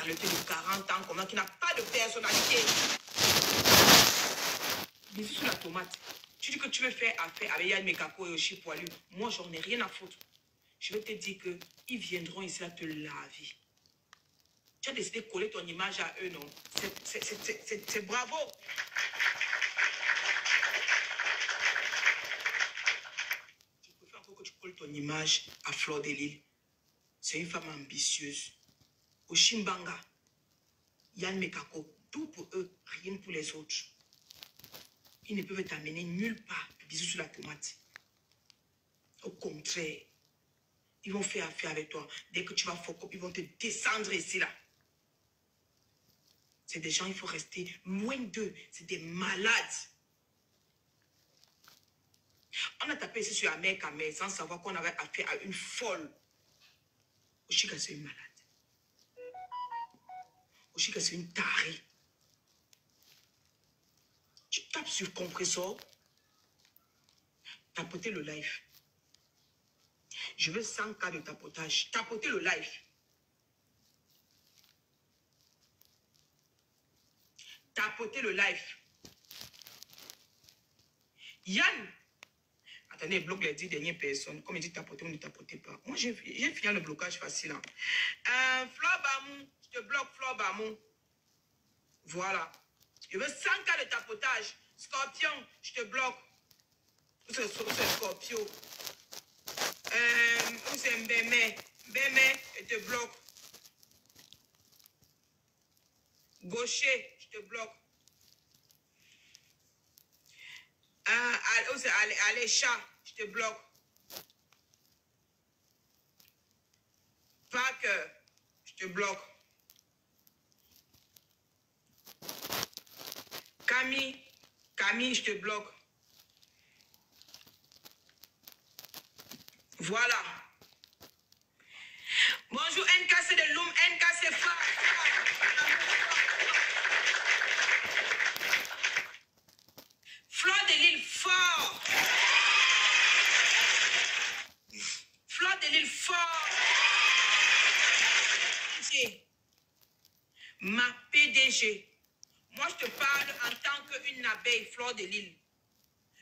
saleté de 40 ans, comment, qui n'a pas de personnalité. Bisous sur la tomate. Tu dis que tu veux faire affaire avec Yann Mekako et Oshi Poilu. Moi, j'en ai rien à foutre. Je vais te dire qu'ils viendront ici à te laver. Tu as décidé de coller ton image à eux, non? C'est bravo. Je préfère encore que tu colles ton image à Fleur de Lille. C'est une femme ambitieuse. Oshimbanga, Yann Mekako, tout pour eux, rien pour les autres. Ils ne peuvent t'amener nulle part. Bisous sur la tomate. Au contraire, ils vont faire affaire avec toi. Dès que tu vas fuck up, ils vont te descendre ici, là. C'est des gens, il faut rester loin d'eux. C'est des malades. On a tapé ici sur Amer Kamer sans savoir qu'on avait affaire à une folle. Oshika, c'est une malade. Oshika, c'est une tarée. Tu tapes sur compresseur. Tapotez le live. Je veux 100 cas de tapotage. Tapotez le live. Tapotez le live. Yann. Attendez, il bloque les 10 dernières personnes. Comme il dit tapoter, vous ne tapotez pas. Moi, j'ai fini le blocage facile. Hein. Fleur Bamou. Je te bloque, Fleur Bamou. Voilà. Je veux 100 cas de tapotage. Scorpion, je te bloque. C'est Scorpio. C'est Mbeme. Mbeme, je te bloque. Gaucher, je te bloque. Alécha, je te bloque. Parker, je te bloque. Camille, je te bloque. Voilà. Bonjour, NK, c'est de Loum. NK, c'est fort. Fleur de Lille, fort. Fleur de Lille, fort. Ma PDG. Moi, je te parle en tant qu'une abeille, Fleur de Lille.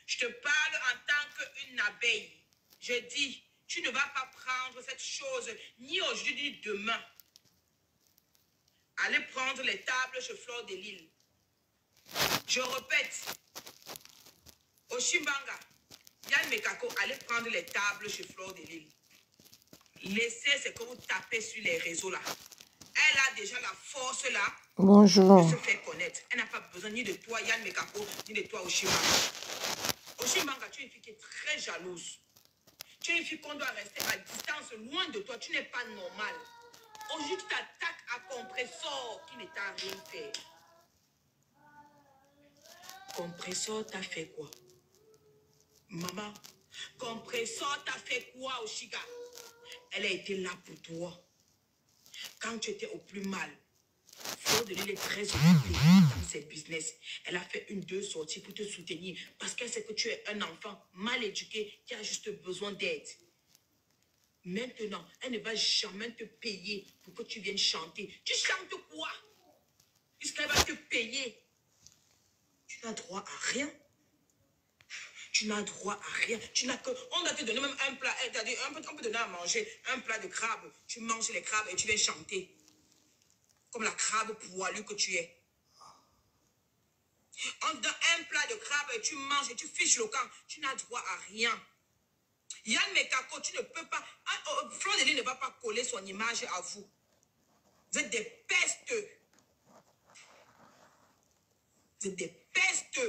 Je te parle en tant qu'une abeille. Je dis, tu ne vas pas prendre cette chose ni aujourd'hui ni demain. Allez prendre les tables chez Fleur de Lille. Je répète, Oshimbanga, Yann Mekako, allez prendre les tables chez Fleur de Lille. Laissez ce que vous tapez sur les réseaux là. Elle a déjà la force là. Bonjour. De se faire connaître. Elle n'a pas besoin ni de toi, Yann Mekako, ni de toi, Oshimbanga. Oshimbanga, tu es une fille qui est très jalouse. Tu es une fille qu'on doit rester à distance, loin de toi. Tu n'es pas normal. Aujourd'hui, tu t'attaques à Compresseur qui ne t'a rien fait. Compresseur t'a fait quoi? Maman, Compresseur t'a fait quoi, Oshiga? Elle a été là pour toi. Quand tu étais au plus mal, Fleur de Lille est très occupée dans ses business. Elle a fait 1-2 sorties pour te soutenir parce qu'elle sait que tu es un enfant mal éduqué qui a juste besoin d'aide. Maintenant, elle ne va jamais te payer pour que tu viennes chanter. Tu chantes quoi? Puisqu'elle va te payer. Tu n'as droit à rien. Tu n'as droit à rien. Tu n'as que... On va te donner même un plat. On peut donner à manger un plat de crabe. Tu manges les crabes et tu viens chanter. Comme la crabe poilue que tu es. On te donne un plat de crabe et tu manges et tu fiches le camp. Tu n'as droit à rien. Yann Mekako, tu ne peux pas... Fleur de Lille ne va pas coller son image à vous. Vous êtes des pestes. Vous êtes des pestes.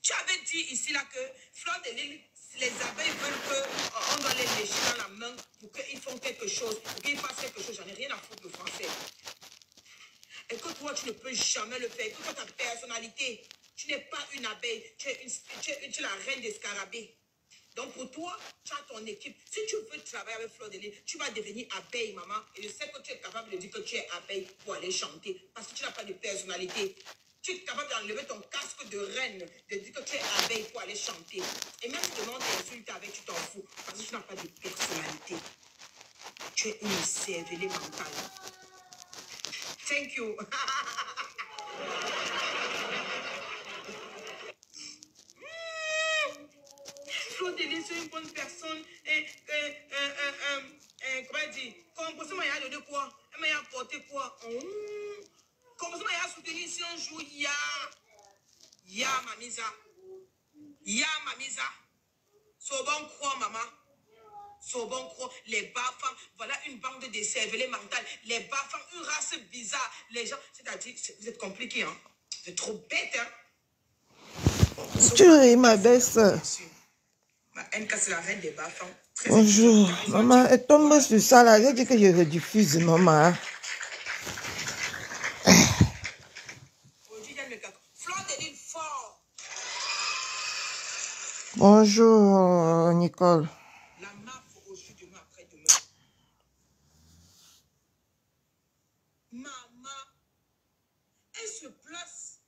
Tu avais dit ici là que Fleur de Lille, les abeilles veulent qu'on doit les lécher dans la main pour qu'ils font quelque chose, pour qu'ils fassent quelque chose. J'en ai rien à foutre de français. Et que toi, tu ne peux jamais le faire. Que toi, ta personnalité, tu n'es pas une abeille. Tu es la reine des scarabées. Donc pour toi, tu as ton équipe. Si tu veux travailler avec Fleur de Lille, tu vas devenir abeille, maman. Et je sais que tu es capable de dire que tu es abeille pour aller chanter. Parce que tu n'as pas de personnalité. Tu es capable d'enlever ton casque de reine, de dire que tu es abeille pour aller chanter. Et même si le monde t'insulte avec, tu t'en fous. Parce que tu n'as pas de personnalité. Tu es une cervelée mentale. Thank you. Fleur de Lys, c'est une bonne personne. Comment dire? Comme ça, il y a de quoi? Elle m'a apporté quoi? Comme ça, il y a soutenu ici un jour. Ya mamisa. Ya mamisa. Sobon croix, maman. Sobon croix. Les bas-femmes. Voilà une bande de cervelets mentales. Les bas-femmes, une race bizarre. Les gens, c'est-à-dire, vous êtes compliqués, hein? Vous êtes trop bêtes, hein? Tu es ma belle-sœur. C'est la reine des bas-femmes. Bonjour. Maman, elle tombe sur ça là. J'ai dit que je rediffuse, maman. Bonjour, Nicole. La marque aujourd'hui, demain, après-demain. Maman, elle se place.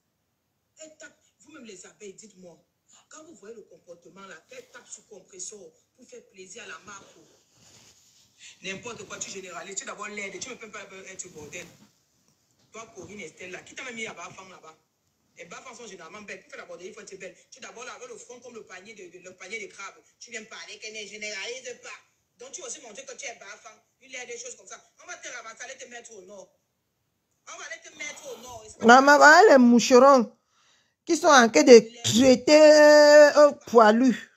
Elle tape. Vous-même les abeilles, dites-moi. Quand vous voyez le comportement là, elle tape sur compresseur pour faire plaisir à la marque. N'importe quoi, tu généralises. Tu d'abord l'aide. Tu ne peux pas être bordel. Toi, Corinne, Estelle là. Qui t'a même mis à bas-femme là-bas? Les bas-femmes sont généralement belles. Pour faire la borderie, il faut être belle. Tu d'abord là, avec le front comme le panier de crabes. Tu viens parler qu'elle ne généralise pas. Donc tu vas aussi montrer que tu es bas-femme. Il y a des choses comme ça. On va te ramasser, aller te mettre au nord. On va aller te mettre au nord. Maman, voilà les moucherons qui sont en train de traiter poilus.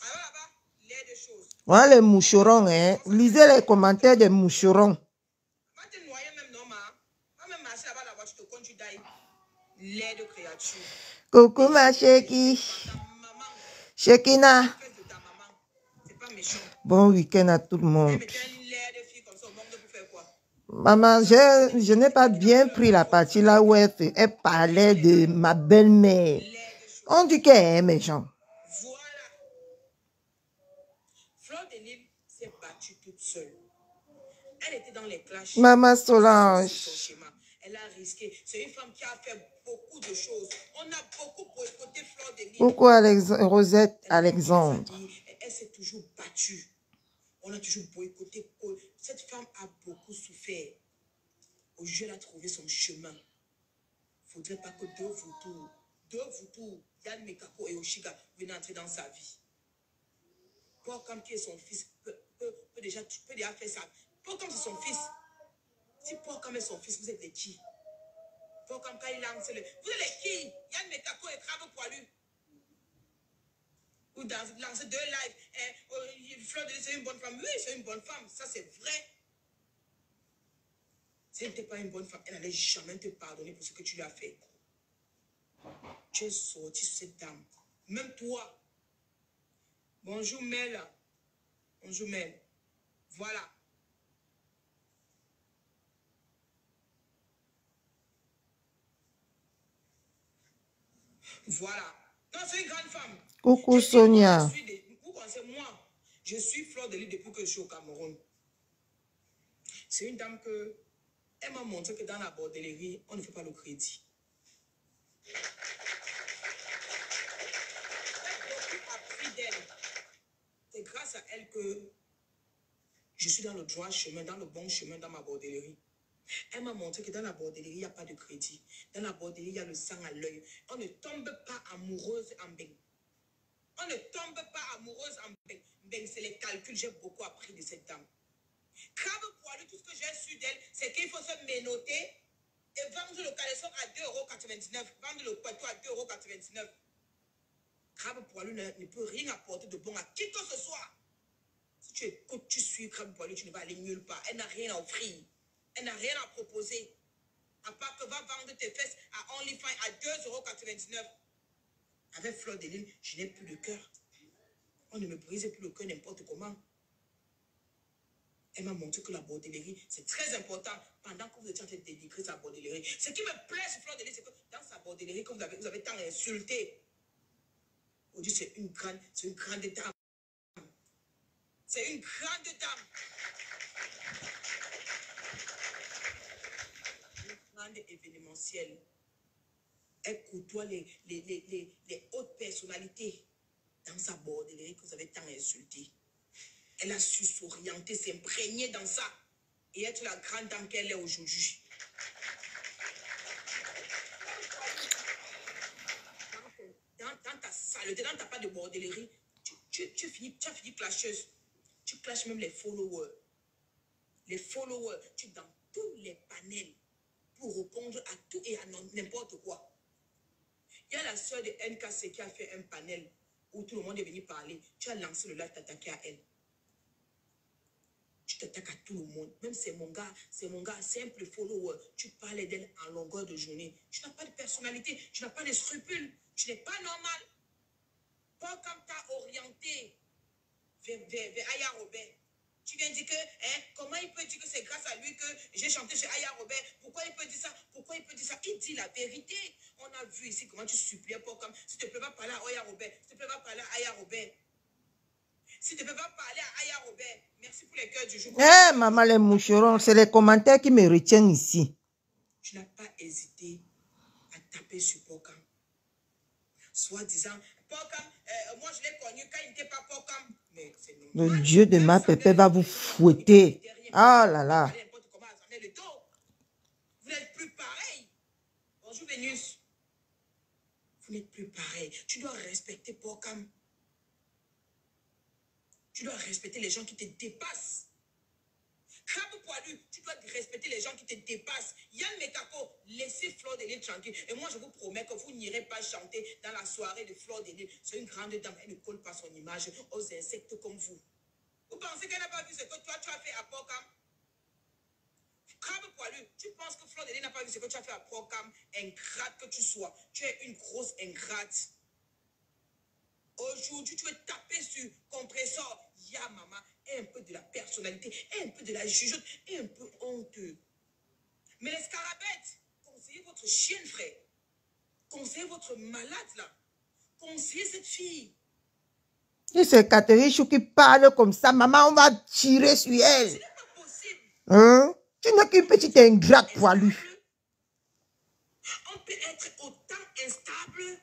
Alors là-bas, l'air de choses. Voilà les moucherons, hein. Lisez les commentaires des moucherons. Va te noyer même, non, ma. Va même marcher là-bas, la voiture, te compte, tu dailles. L'air de créature. Coucou ma chérie. Shekina. Bon week-end à tout le monde. Maman, je n'ai pas bien pris la partie là où elle parlait de ma belle-mère. On dit qu'elle est méchante. Voilà. Fleur de Lys s'est battue toute seule. Elle était dans les clashs. Maman Solange. Elle a risqué. C'est une femme qui a fait beaucoup de choses. On a beaucoup boycotté Fleur de Lys. Pourquoi Rosette Alexandre? Elle s'est toujours battue. On a toujours boycotté. Cette femme a beaucoup souffert. Aujourd'hui, elle a trouvé son chemin. Il ne faudrait pas que deux vautours, Yann Mekako et Oshiga, viennent entrer dans sa vie. Paul Kam qui est son fils peut déjà faire ça. Paul Kam c'est son fils. Si Paul Kam est son fils, vous êtes les qui? Paul Kam quand il lance le... Vous êtes les qui? Yann Mekako et Crabe Poilu. Ou lancer deux lives. Fleur de Lys, c'est une bonne femme. Oui, c'est une bonne femme. Ça, c'est vrai. Si elle n'était pas une bonne femme, elle n'allait jamais te pardonner pour ce que tu lui as fait. Tu es sorti sur cette dame. Même toi. Bonjour Mel. Bonjour Mel. Voilà. Voilà. Non, c'est une grande femme. Coucou Sonia. Vous connaissez moi. Je suis Fleur de Lys depuis que je suis au Cameroun. C'est une dame que... Elle m'a montré que dans la bordellerie, on ne fait pas le crédit. C'est grâce à elle que je suis dans le droit chemin, dans le bon chemin dans ma bordellerie. Elle m'a montré que dans la bordellerie, il n'y a pas de crédit. Dans la bordellerie, il y a le sang à l'œil. On ne tombe pas amoureuse en beng. On ne tombe pas amoureuse en beng. Beng, c'est les calculs. J'ai beaucoup appris de cette dame. Crabe Poilu, tout ce que j'ai su d'elle, c'est qu'il faut se ménoter et vendre le caleçon à 2,99 €. Vendre le poitou à 2,99 €. Crabe Poilu ne peut rien apporter de bon à qui que ce soit. Si tu écoutes, tu suis Crabe Poilu, tu ne vas aller nulle part. Elle n'a rien à offrir. Elle n'a rien à proposer. À part que va vendre tes fesses à OnlyFans à 2,99 €. Avec Fleur de Lys, je n'ai plus de cœur. On ne me brise plus le cœur n'importe comment. Elle m'a montré que la bordellerie, c'est très important. Pendant que vous étiez en train de dénigrer sa bordellerie. Ce qui me plaît sur Fleur de Lys, c'est que dans sa bordellerie, que vous avez tant insulté. Aujourd'hui, c'est une grande dame. C'est une grande dame. Une grande événementielle. Elle côtoie les hautes personnalités dans sa bordellerie que vous avez tant insulté. Elle a su s'orienter, s'imprégner dans ça. et être la grande dame qu'elle est aujourd'hui. Dans ta saleté, dans ta part de bordellerie, tu as fini clasheuse. Tu clashes même les followers. Les followers, tu es dans tous les panels pour répondre à tout et à n'importe quoi. Il y a la soeur de NKC qui a fait un panel où tout le monde est venu parler. Tu as lancé le live, t'attaquer à elle. Tu t'attaques à tout le monde. Même c'est mon gars, simple follower. Tu parlais d'elle en longueur de journée. Tu n'as pas de personnalité, tu n'as pas de scrupules. Tu n'es pas normal. Pas comme tu as orienté vers Aya Robert. Tu viens dire que, comment il peut dire que c'est grâce à lui que j'ai chanté chez Aya Robert? Pourquoi il peut dire ça? Pourquoi il peut dire ça? Il dit la vérité. On a vu ici comment tu suppliais pour comme, s'il te plaît, va parler à Aya Robert. S'il te plaît, va parler à Aya Robert. S'il te plaît, va parler à Aya Robert. Merci pour les cœurs du jour. Eh, maman, les moucherons, c'est les commentaires qui me retiennent ici. Tu n'as pas hésité à taper sur Pokam. Soit disant, Pokam, moi je l'ai connu quand il n'était pas Pokam. Mais c'est normal. Le Dieu de ma pépé va vous fouetter. Ah là là. Vous n'êtes plus pareil. Bonjour Vénus. Vous n'êtes plus pareil. Tu dois respecter Pokam. Tu dois respecter les gens qui te dépassent. Crabe poilu, tu dois respecter les gens qui te dépassent. Yann Mekako, laissez Fleur de Lille tranquille. Et moi, je vous promets que vous n'irez pas chanter dans la soirée de Fleur de Lille. C'est une grande dame, elle ne colle pas son image aux insectes comme vous. Vous pensez qu'elle n'a pas vu ce que toi, tu as fait à Pokam? Crabe poilu, tu penses que Fleur de Lille n'a pas vu ce que tu as fait à Pokam? Ingrate que tu sois. Tu es une grosse ingrate. Aujourd'hui, tu veux taper sur compresseur. Ya maman, un peu de la personnalité, un peu de la jugeote, et un peu honteux. Mais les scarabètes, conseillez votre chienne, frère. Conseillez votre malade, là. Conseillez cette fille. Si c'est Catherine Chou qui parle comme ça, maman, on va tirer sur elle. Ce n'est pas possible. Hein? Tu n'es qu'une petite ingrate poilue. On peut être autant instable.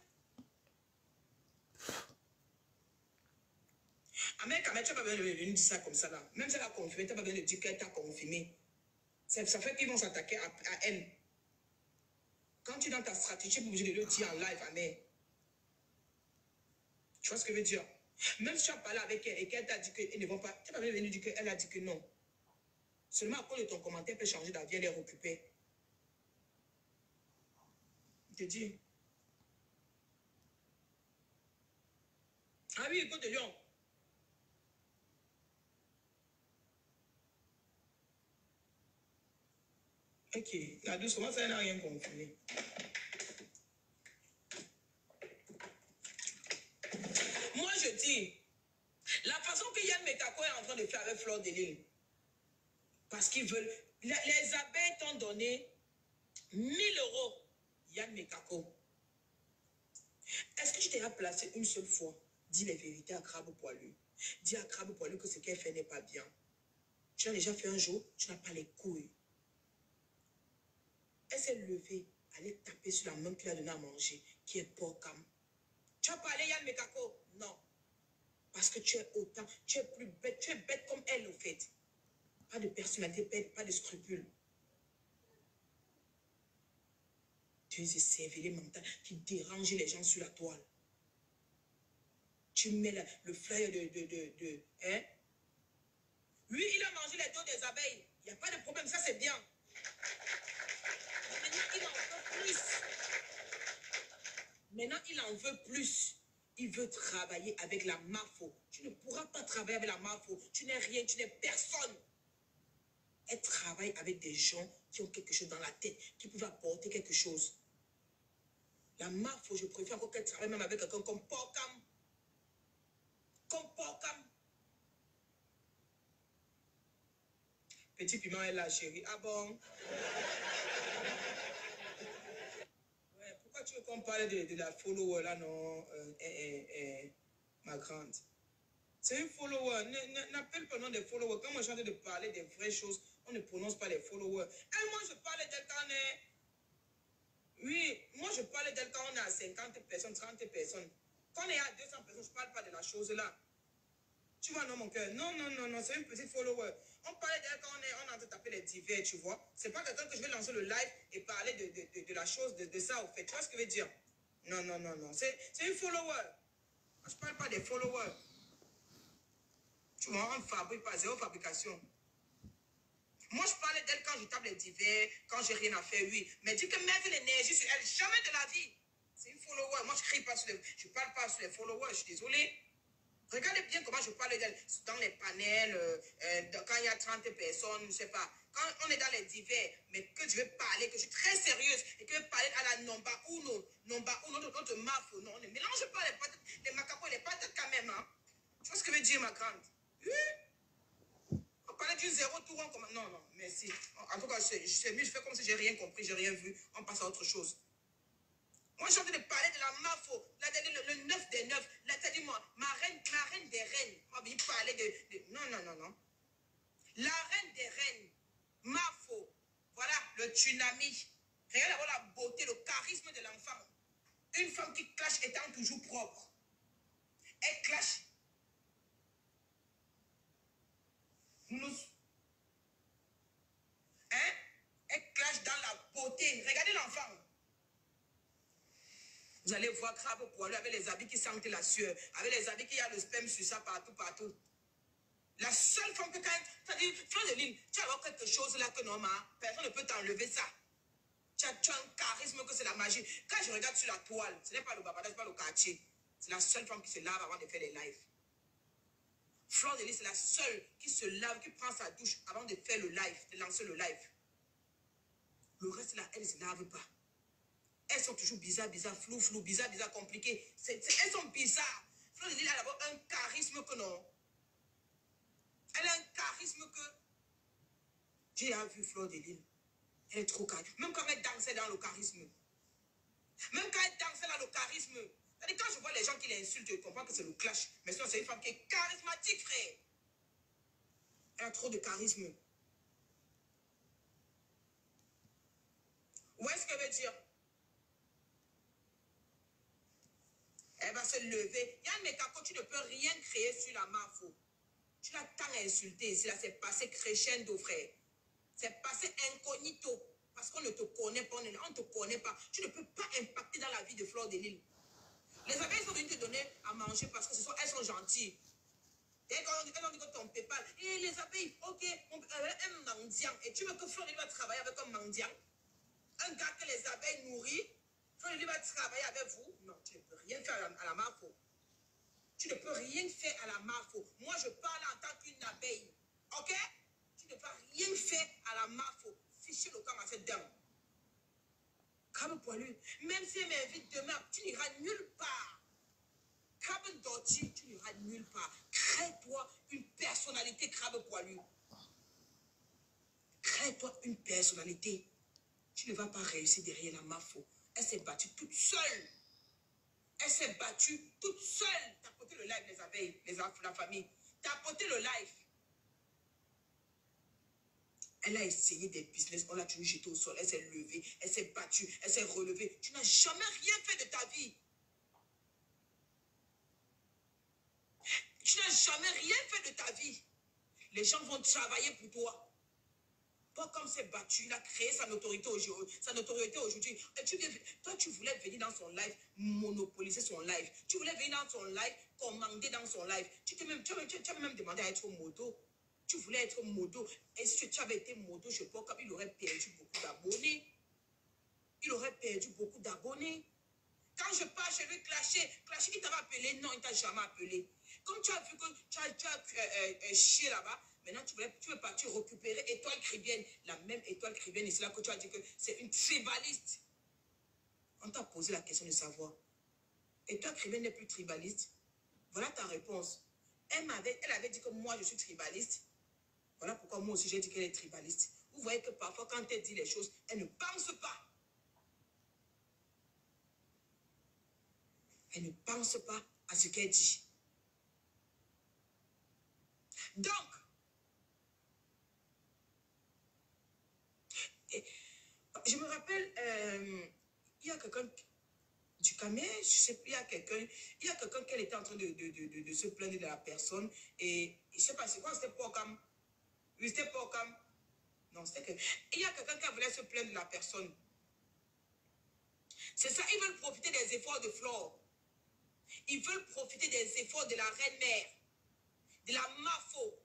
Mais quand même, tu n'as pas besoin de venir dire ça comme ça là. Même si elle a confirmé, tu n'as pas besoin de dire qu'elle t'a confirmé. Ça fait qu'ils vont s'attaquer à elle. Quand tu es dans ta stratégie, tu es obligé de le dire en live, Amé. Tu vois ce que je veux dire? Même si tu as parlé avec elle et qu'elle t'a dit qu'ils ne vont pas, tu n'as pas besoin de venir dire qu'elle a dit que non. Seulement à cause de ton commentaire peut changer d'avis, elle est occupée. Je te dis. Ah oui, Côte de Lion. Ok, la douce, comment ça, elle n'a rien confirmé? Moi, je dis, la façon que Yann Mekako est en train de faire avec Fleur de Lille, parce qu'ils veulent, les abeilles t'ont donné 1 000 €, Yann Mekako. Est-ce que tu t'es placé une seule fois? Dis les vérités à Crabe Poilu. Dis à Crabe Poilu que ce qu'elle fait n'est pas bien. Tu l'as déjà fait un jour, tu n'as pas les couilles. Elle s'est levée, aller taper sur la main qu'il a donné à manger, qui est Pokam. Tu as parlé Yann Mekako? Non. Parce que tu es autant, tu es plus bête, tu es bête comme elle, au fait. Pas de personnalité bête, pas de scrupules. Tu es cervelé mental qui dérange les gens sur la toile. Tu mets le flyer hein? Lui, il a mangé les dos des abeilles. Il n'y a pas de problème, ça c'est bien. Maintenant, il en veut plus. Maintenant, il en veut plus. Il veut travailler avec la MAFO. Tu ne pourras pas travailler avec la MAFO. Tu n'es rien, tu n'es personne. Elle travaille avec des gens qui ont quelque chose dans la tête, qui peuvent apporter quelque chose. La MAFO, je préfère encore qu'elle travaille même avec quelqu'un comme Pokam. Comme Pokam. Petit piment est là, chérie. Ah bon? Ouais, pourquoi tu veux qu'on parle de la follower là, non? Ma grande. C'est une follower. N'appelle pas non des followers. Quand moi j'ai envie de parler des vraies choses, on ne prononce pas les followers. Et moi je parle d'elle quand on est... Oui, moi je parle d'elle quand on est à 50 personnes, 30 personnes. Quand on est à 200 personnes, je ne parle pas de la chose là. Tu vois, non, mon cœur? Non, non, non, non, c'est une petite follower. On parlait d'elle quand on est en train de taper les divers, tu vois. C'est pas quelqu'un que je vais lancer le live et parler de la chose, de ça, au fait. Tu vois ce que je veux dire? Non, non, non, non. C'est une follower. Moi, je parle pas des followers. Tu vois, on ne fabrique pas, zéro fabrication. Moi, je parlais d'elle quand je tape les divers, quand j'ai rien à faire, oui. Mais dis que mettre l'énergie sur elle, jamais de la vie. C'est une follower. Moi, je crie pas sur les... Je parle pas sur les followers, je suis désolée. Regardez bien comment je parle d'elle dans les panels, quand il y a 30 personnes, je ne sais pas. Quand on est dans les divers, mais que je vais parler, que je suis très sérieuse et que je vais parler à la Nomba Uno, notre mafo, non, on ne mélange pas les patates, les macapos, les patates quand même, hein. Tu vois ce que veut dire, ma grande? Oui. On parlait du zéro tour, comme... Non, non, merci. En tout cas, je mieux, je fais comme si j'ai rien compris, j'ai rien vu. On passe à autre chose. Moi, j'ai envie de parler de la MAFO, le 9 des 9. Là, t'as dit, moi, ma reine des reines. Moi, il parlait de... Non, non, non, non. La reine des reines, MAFO. Voilà, le tsunami. Regardez la beauté, le charisme de l'enfant. Une femme qui clash étant toujours propre. Elle clash. Hein? Elle clash dans la beauté. Regardez l'enfant. Vous allez voir grave poilu avec les habits qui sentent la sueur, avec les habits qui a le sperme sur ça partout, partout. La seule femme que quand tu dit, Fleur de Lille, tu as quelque chose là que normalement, personne ne peut t'enlever ça. Tu as un charisme que c'est la magie. Quand je regarde sur la toile, ce n'est pas le babada, ce n'est pas le quartier. C'est la seule femme qui se lave avant de faire les lives. Fleur de Lille, c'est la seule qui se lave, qui prend sa douche avant de faire le live, de lancer le live. Le reste là, elle ne se lave pas. Elles sont toujours bizarres, flou, bizarres, compliquées. Elles sont bizarres. Fleur de Lille a d'abord un charisme que non. Elle a un charisme que... J'ai vu Fleur de Lille. Elle est trop charisme. Même quand elle dansait dans le charisme. Même quand elle dansait dans le charisme. C'est-à-dire quand je vois les gens qui l'insultent, je comprends que c'est le clash. Mais sinon, c'est une femme qui est charismatique, frère. Elle a trop de charisme. Où est-ce qu'elle veut dire? Elle va se lever. Yann Mekako, tu ne peux rien créer sur la MAFO. Tu l'as tant insulté ici, là, c'est passé crescendo, frère. C'est passé incognito. Parce qu'on ne te connaît pas, on ne te connaît pas. Tu ne peux pas impacter dans la vie de Fleur de Lille. Les abeilles sont venues te donner à manger parce que elles sont gentilles. Et quand elles ont dit que ton PayPal, et les abeilles, ok, un mendiant. Et tu veux que Fleur de Lille va travailler avec un mendiant? Un gars que les abeilles nourrissent, Fleur de Lille va travailler avec vous? Non, tu ne peux rien faire à la MAFO. Tu ne peux rien faire à la MAFO. Moi, je parle en tant qu'une abeille. Ok? Tu ne peux rien faire à la MAFO. Fichez le camp à cette dame. Crabe poilu. Même si elle m'invite demain, tu n'iras nulle part. Crabe Dorti, tu n'iras nulle part. Crée-toi une personnalité, crabe poilu. Crée-toi une personnalité. Tu ne vas pas réussir derrière la MAFO. Elle s'est battue toute seule. Elle s'est battue toute seule. T'as porté le live, les abeilles, la famille. T'as porté le live. Elle a essayé des business, on l'a toujours jeté au sol, elle s'est levée, elle s'est battue, elle s'est relevée. Tu n'as jamais rien fait de ta vie. Tu n'as jamais rien fait de ta vie. Les gens vont travailler pour toi. Toi, comme c'est battu, il a créé sa notoriété aujourd'hui. Toi, tu voulais venir dans son live, monopoliser son live. Tu voulais venir dans son live, commander dans son live. Tu avais même demandé à être modo. Tu voulais être modo. Et si tu avais été modo, je pense qu'il aurait perdu beaucoup d'abonnés. Il aurait perdu beaucoup d'abonnés. Quand je pars chez lui clasher, il t'avait appelé? Non, il ne t'a jamais appelé. Comme tu as vu que tu as chié là-bas, maintenant tu veux partir récupérer Étoile Cribienne. La même Étoile Cribienne, et c'est là que tu as dit que c'est une tribaliste. On t'a posé la question de savoir. Étoile Cribienne n'est plus tribaliste. Voilà ta réponse. Elle avait dit que moi je suis tribaliste. Voilà pourquoi moi aussi j'ai dit qu'elle est tribaliste. Vous voyez que parfois quand elle dit les choses, elle ne pense pas. Elle ne pense pas à ce qu'elle dit. Donc, je me rappelle, il y a quelqu'un du Cameroun, je sais plus, il y a quelqu'un qui était en train de se plaindre de la personne. Et je ne sais pas, c'est quoi, c'était programme. Oui, c'était pas comme... Non, c'était que... Il y a quelqu'un qui voulait se plaindre de la personne. C'est ça, ils veulent profiter des efforts de Flore. Ils veulent profiter des efforts de la reine-mère, de la Mafo.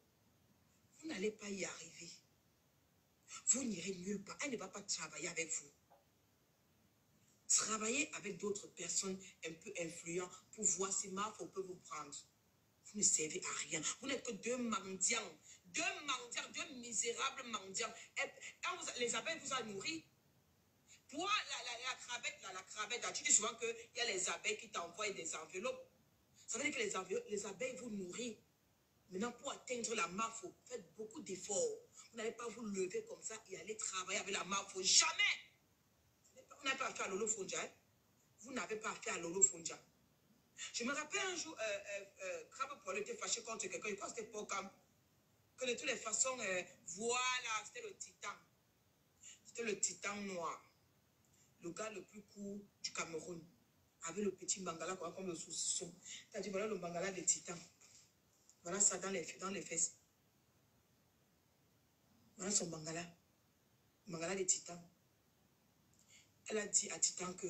Vous n'allez pas y arriver. Vous n'irez nulle part. Elle ne va pas travailler avec vous. Travaillez avec d'autres personnes un peu influentes pour voir si Mafo peut vous prendre. Vous ne servez à rien. Vous n'êtes que deux mendiants, deux misérables mendiants. Les abeilles vous ont nourri. Pour la cravette, tu dis souvent qu'il y a les abeilles qui t'envoient des enveloppes. Ça veut dire que les abeilles vous nourrissent. Maintenant, pour atteindre la Mafo, faites beaucoup d'efforts. Vous n'allez pas vous lever comme ça et aller travailler avec la Mafo. Jamais! Vous n'avez pas affaire à Lolo Fonja. Vous n'avez pas affaire à Lolo Fonja. Je me rappelle un jour, Crabe Paul était fâché contre quelqu'un. Il croit que c'était pas comme que de toutes les façons, voilà, c'était le titan. C'était le titan noir. Le gars le plus court du Cameroun. Avec le petit bangala comme le saucisson. Tu as dit, voilà le bangala des titans. Voilà ça dans les fesses. Voilà son bangala. Le bangala des titans. Elle a dit à Titan que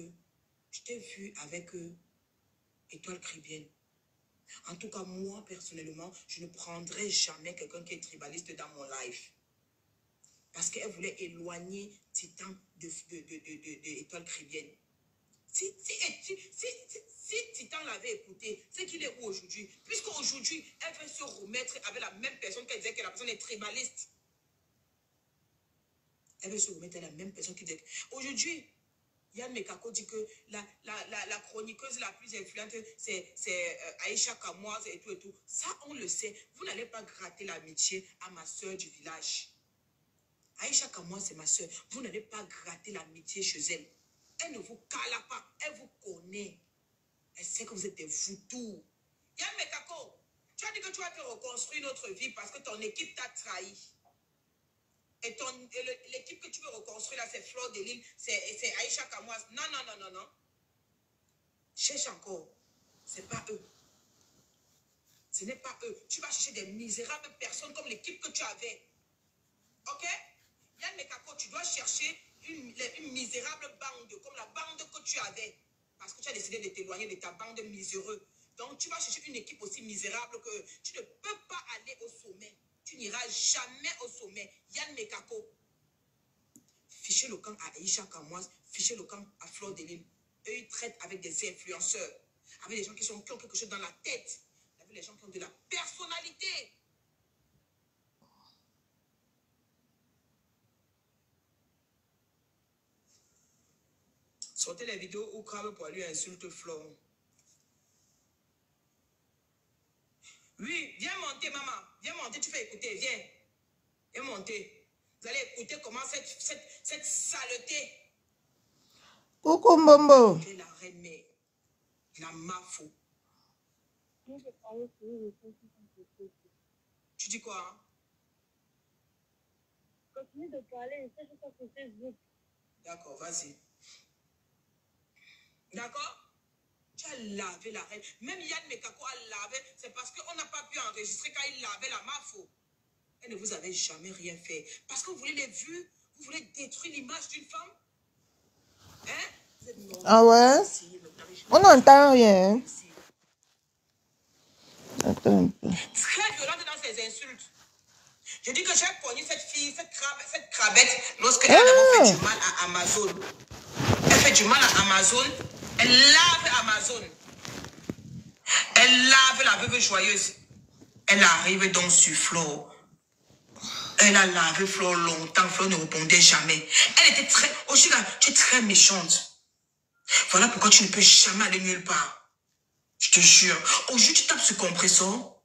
je t'ai vu avec Étoile Caribbeenne. En tout cas, moi, personnellement, je ne prendrai jamais quelqu'un qui est tribaliste dans mon live. Parce qu'elle voulait éloigner Titan de Étoile Caribbeenne. Si Titan l'avait écouté, c'est qu'il est où aujourd'hui? Puisqu'aujourd'hui, elle veut se remettre avec la même personne qu'elle disait que la personne est tribaliste. Elle veut se remettre à la même personne qui disait. Aujourd'hui, Yann Mekako dit que la chroniqueuse la plus influente, c'est Aïcha Kamoise et tout et tout. Ça, on le sait. Vous n'allez pas gratter l'amitié à ma soeur du village. Aïcha Kamoise, c'est ma soeur. Vous n'allez pas gratter l'amitié chez elle. Elle ne vous cala pas. Elle vous connaît. Elle sait que vous êtes des foutous. Yann Mekako, tu as dit que tu vas te reconstruire notre vie parce que ton équipe t'a trahi. Et l'équipe que tu veux reconstruire là, c'est Flore de Lille, c'est Aïcha Kamoise. Non. Cherche encore. Ce n'est pas eux. Ce n'est pas eux. Tu vas chercher des misérables personnes comme l'équipe que tu avais. Ok? Yann Mekako, tu dois chercher une misérable bande, comme la bande que tu avais. Parce que tu as décidé de t'éloigner de ta bande miséreuse. Donc tu vas chercher une équipe aussi misérable que tu ne peux pas aller au sommet. Tu n'iras jamais au sommet. Yann Mekako. Fichez le camp à Aïcha Kamoise, fichez le camp à Flore de Lille. Eux, ils traitent avec des influenceurs, avec des gens qui ont quelque chose dans la tête, avec des gens qui ont de la personnalité. Sortez les vidéos où Crabe pour lui insulte Flore. Oui, viens monter, maman. Viens monter, tu fais écouter, viens. Viens monter. Vous allez écouter comment cette saleté. Coucou Mbombo. La reine mère, la Mafo. Tu dis quoi? Hein? Continue de parler, ça je pense que c'est vous. D'accord, vas-y. D'accord? Tu as lavé la reine. Même Yann Mekako a lavé, c'est parce qu'on n'a pas pu enregistrer quand il lavait la Mafo. Elle ne vous avait jamais rien fait. Parce que vous voulez les vues, vous voulez détruire l'image d'une femme. Hein? Ah ouais? On n'entend rien. Attends un peu. Très violente dans ses insultes. Je dis que j'ai pogné cette fille, cette crabette, lorsqu'elle a fait du mal à Amazon. Elle fait du mal à Amazon. Elle lave Amazon. Elle lave la veuve joyeuse. Elle arrive donc sur Flore. Elle a lavé Flore longtemps. Flore ne répondait jamais. Elle était très... Oshila, tu es très méchante. Voilà pourquoi tu ne peux jamais aller nulle part. Je te jure. Aujourd'hui, tu tapes ce compresseur.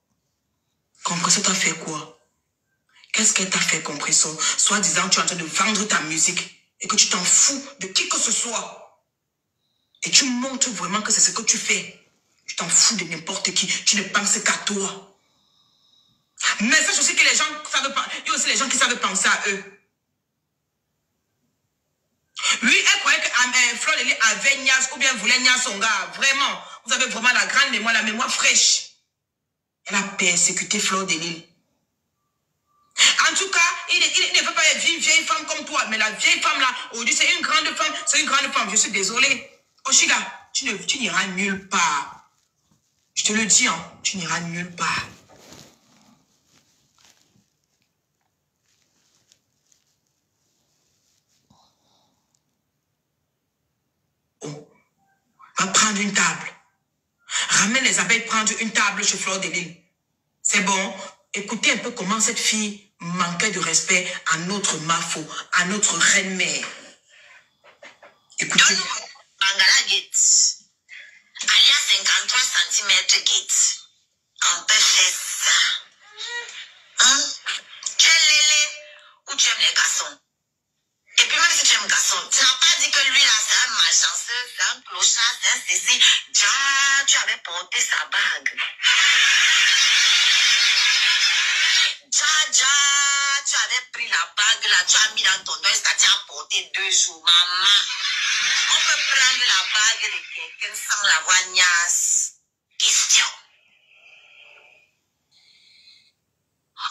Compresseur t'a fait quoi? Qu'est-ce qu'elle t'a fait, compresseur? Soit disant tu es en train de vendre ta musique et que tu t'en fous de qui que ce soit. Et tu montres vraiment que c'est ce que tu fais. Tu t'en fous de n'importe qui. Tu ne penses qu'à toi. Mais sache aussi que les gens savent pas. Il y a aussi les gens qui savent penser à eux. Oui, elle croyait que Flore de Lille avait Nias ou bien voulait Nias son gars. Vraiment. Vous avez vraiment la grande mémoire, la mémoire fraîche. Elle a persécuté Flore de Lille. En tout il ne peut pas être une vieille femme comme toi. Mais la vieille femme là, aujourd'hui, c'est une grande femme. C'est une grande femme. Je suis désolée. Oshiga, tu n'iras nulle part. Je te le dis, hein, tu n'iras nulle part. Oh. Va prendre une table. Ramène les abeilles prendre une table chez Fleur de Lys. C'est bon. Écoutez un peu comment cette fille manquait de respect à notre Mafo, à notre reine-mère. Écoutez. Bangala Gate. Alias 53 cm Gate. On peut faire ça. Hein? Tu es lélé ou tu aimes les garçons? Et puis même si tu aimes garçon, tu n'as pas dit que lui là c'est un malchanceux, c'est un clochard, c'est un ceci. Déjà, tu avais porté sa bague. Déjà, tu avais pris la bague là, tu as mis dans ton doigt, ça t'a porté 2 jours. Maman, on peut prendre la bague de quelqu'un sans la voir niasse. Question.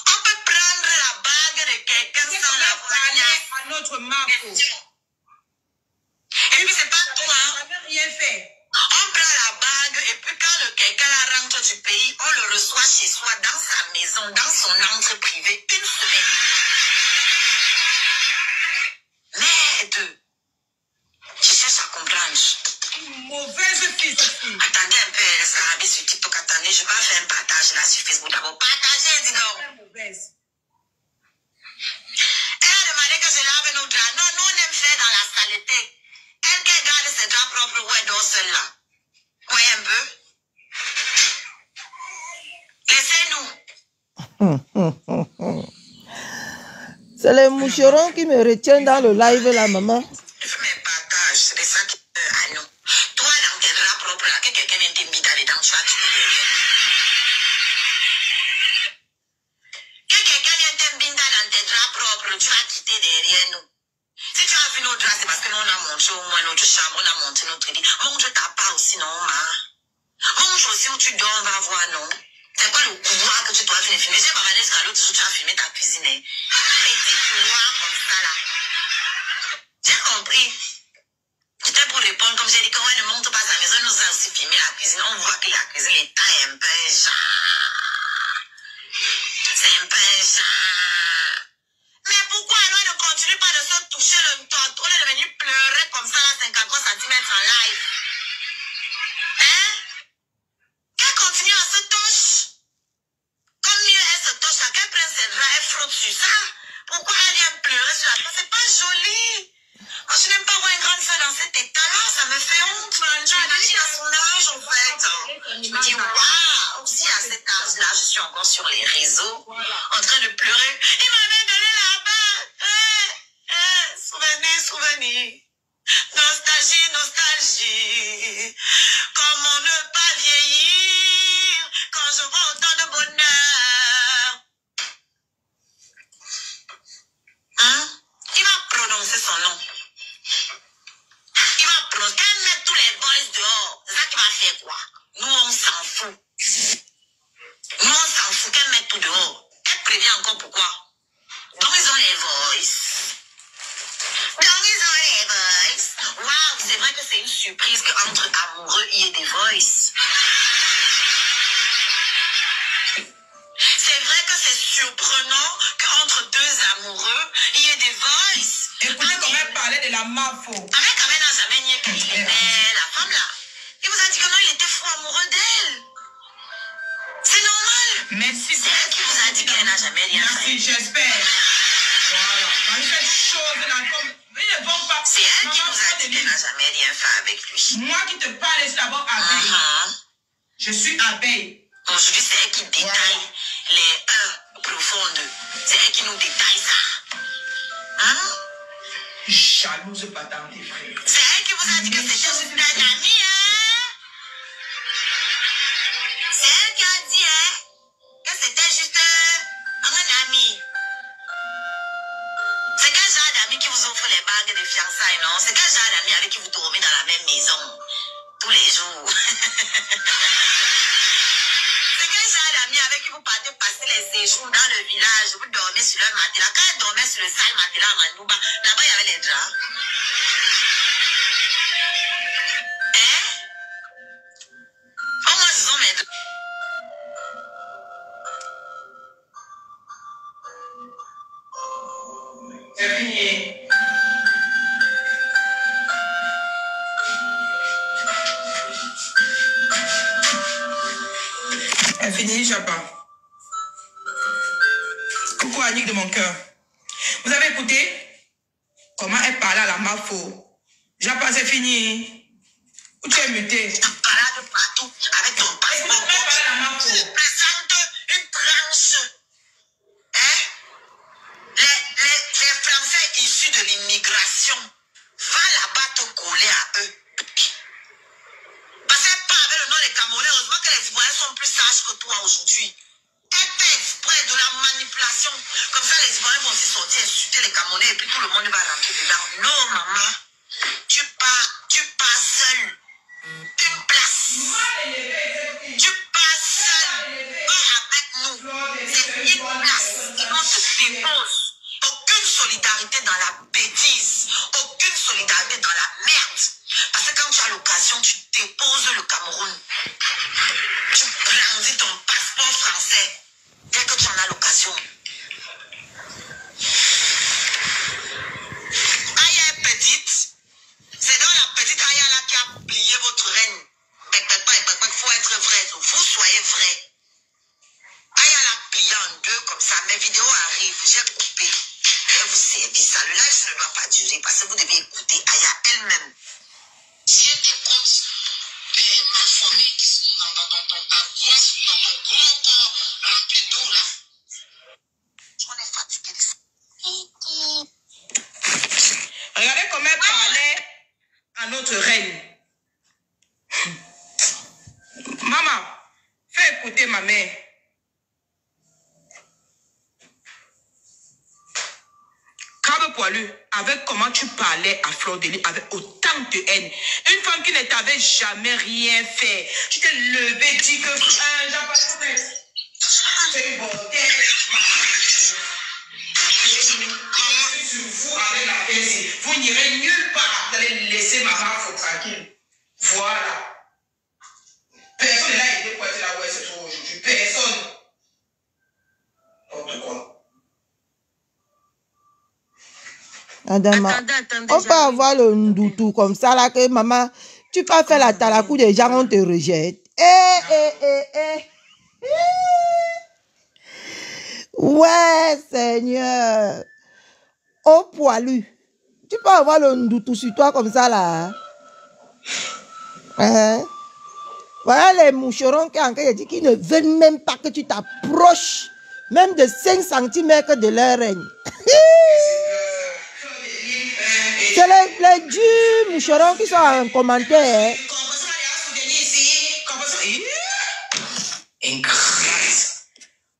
On peut prendre la bague de quelqu'un sans la voir niasse. À notre Mafo. Et puis c'est pas toi. Ça n'a rien fait. On prend la bague et puis quand le quelqu'un rentre du pays, on le reçoit chez soi, dans sa maison, dans son entre privé, 1 semaine. Merde. Je cherche à comprendre. Une mauvaise fille, cette fille. Attendez un peu, elle sera rabais sur TikTok. Attendez, je vais faire un partage là sur Facebook d'abord. Partagez, dis donc. Très mauvaise. Elle a demandé que je lave nos draps. Non, nous on aime faire dans la saleté. Elle qui garde ses draps propres où elle dort seule là. Voyez un peu. Laissez-nous. C'est les moucherons qui me retiennent dans le live là, maman. Je fais mes partages. C'est des ça qui à nous. Toi, dans tes draps propres là, que quelqu'un vient t'inviter dedans, tu vas quitter derrière nous. Que quelqu'un vient t'inviter dans tes draps propres, tu vas quitter derrière nous. Si tu as vu nos draps, c'est parce que nous on a montré au moins notre chambre, on a monté notre lit. Montre ta part aussi, non, ma. Montre aussi où tu dors, on va voir, non. C'est pas le couloir que tu dois venir filmer. J'ai pas regardé jusqu'à l'autre jour, tu as filmé ta cuisine. Hein. Petit couloir comme ça, là. J'ai compris. C'était pour répondre, comme j'ai dit, quand elle ne montre pas sa maison, nous a aussi filmé la cuisine. On voit que la cuisine, l'état est un peu genre. C'est un peu genre. Mais pourquoi alors elle ne continue pas de se toucher le torton, elle est venue pleurer comme ça, là, 53 cm en live? Hein? Qu'elle continue à se toucher. Comme mieux elle se touche, qu'elle prenne ses draps, elle frotte sur ça. Pourquoi elle vient pleurer sur la place? C'est pas joli. Moi, je n'aime pas voir une grande soeur dans cet état-là, ça me fait honte. Je m'imagine à son âge, en fait. Je me dis, waouh, si à cet âge-là, je suis encore sur les réseaux, en train de pleurer. Il m'avait donné là-bas. Souvenir, souvenir. Nostalgie, nostalgie. Comment ne pas vieillir quand je vois autant de bonheur. Hein? Il va prononcer son nom. Il va prononcer. Qu'elle mette tous les boys dehors. C'est ça qui va faire quoi? Nous, on s'en fout. Nous, on s'en fout qu'elle mette tout dehors. Elle prévient encore pourquoi? Donc, ils ont les voices. Donc, ils ont les voices. Waouh, c'est vrai que c'est une surprise qu'entre amoureux, il y ait des voices. C'est vrai que c'est surprenant qu'entre 2 amoureux, il y ait des voices. Écoutez comment elle parlait de la Mafo. Avec Amen n'a jamais nié qu'il aimait la femme là. Il vous a dit que non, il était fou amoureux d'elle. C'est normal. Merci. C'est elle qui vous a dit qu'elle n'a jamais rien fait. Merci, j'espère. Voilà. Dans cette chose-là, comme... Ils ne vont pas... C'est elle qui vous a dit qu'elle n'a jamais rien fait avec lui. Moi qui te parle, c'est d'abord abeille. Je suis abeille. Aujourd'hui, c'est elle qui détaille les heures profondes. C'est elle qui nous détaille ça. Hein? Jalouse pas dans tes frères. C'est elle qui vous a dit que c'était juste un ami, hein? C'est elle qui a dit, hein? Que c'était juste un ami. C'est quel genre d'amis qui vous offre les bagues de fiançailles, non? C'est quel genre d'amis avec qui vous dormez dans la même maison tous les jours? C'est quel genre d'amis avec qui vous partez passer les séjours dans le village, vous dormez sur leur matelas? Quand elle dormait sur le sale matelas à Mandouba. Là-bas, il y avait les draps. Hein? Au moins, ils ont mes draps. C'est fini. C'est fini, Chapa. Coucou Annick de mon cœur. Vous avez écouté comment elle parlait à la Mafo? Japa, c'est fini. Où tu es muté? Tu parades partout avec ton passeport. Tu présentes une tranche. Hein? Les Français issus de l'immigration, va là-bas te coller à eux. Parce qu'elle parle avec le nom des Camerounais. Heureusement que les Ivoiriens sont plus sages que toi aujourd'hui. Elle fait exprès de la manipulation. Comme ça, les Ivoiriens vont aussi sortir, insulter les Camerounais et puis tout le monde va rentrer dedans. Non, maman. Tu pars seul. Une place. Tu pars seul. Va avec nous. C'est une place. Ils vont te dépose. Aucune solidarité dans la bêtise. Aucune solidarité dans la merde. Parce que quand tu as l'occasion, tu déposes le Cameroun. Tu brandis ton passeport français. Dès que tu en as l'occasion. Aya est petite. C'est dans la petite Aya là qui a plié votre reine. Il faut être vrai. Vous soyez vrai. Aya l'a plié en deux comme ça. Mes vidéos arrivent. J'ai coupé. Et vous servez ça. Le live ça ne doit pas durer parce que vous devez écouter Aya elle-même. Tiens tes comptes malformés qui sont dans ton gros corps rempli d'eau là. On est fatigué de ça. Regardez comment elle parlait à notre reine. Maman, fais écouter ma mère. Crabe poilu, avec comment tu parlais à Fleur de Lys, avec autant de haine. Une femme qui ne t'avait jamais rien fait. Tu t'es levé, dit que c'est une beauté. Vous avec la paix, vous n'irez nulle part. Vous allez laisser maman tranquille. Voilà. Personne n'a été pointé là où elle se trouve aujourd'hui. Personne. N'importe quoi. Adama, Attendez, on peut avoir le ndoutou comme ça là que maman, tu peux faire la talakou des gens, on te rejette. Ouais, Seigneur. Au poilu. Tu peux avoir le ndoutou sur toi comme ça là. Hein? Voilà les moucherons qui ne veulent même pas que tu t'approches, même de 5 cm de leur règne. C'est les durs moucherons qui sont en commentaire. Ingrate.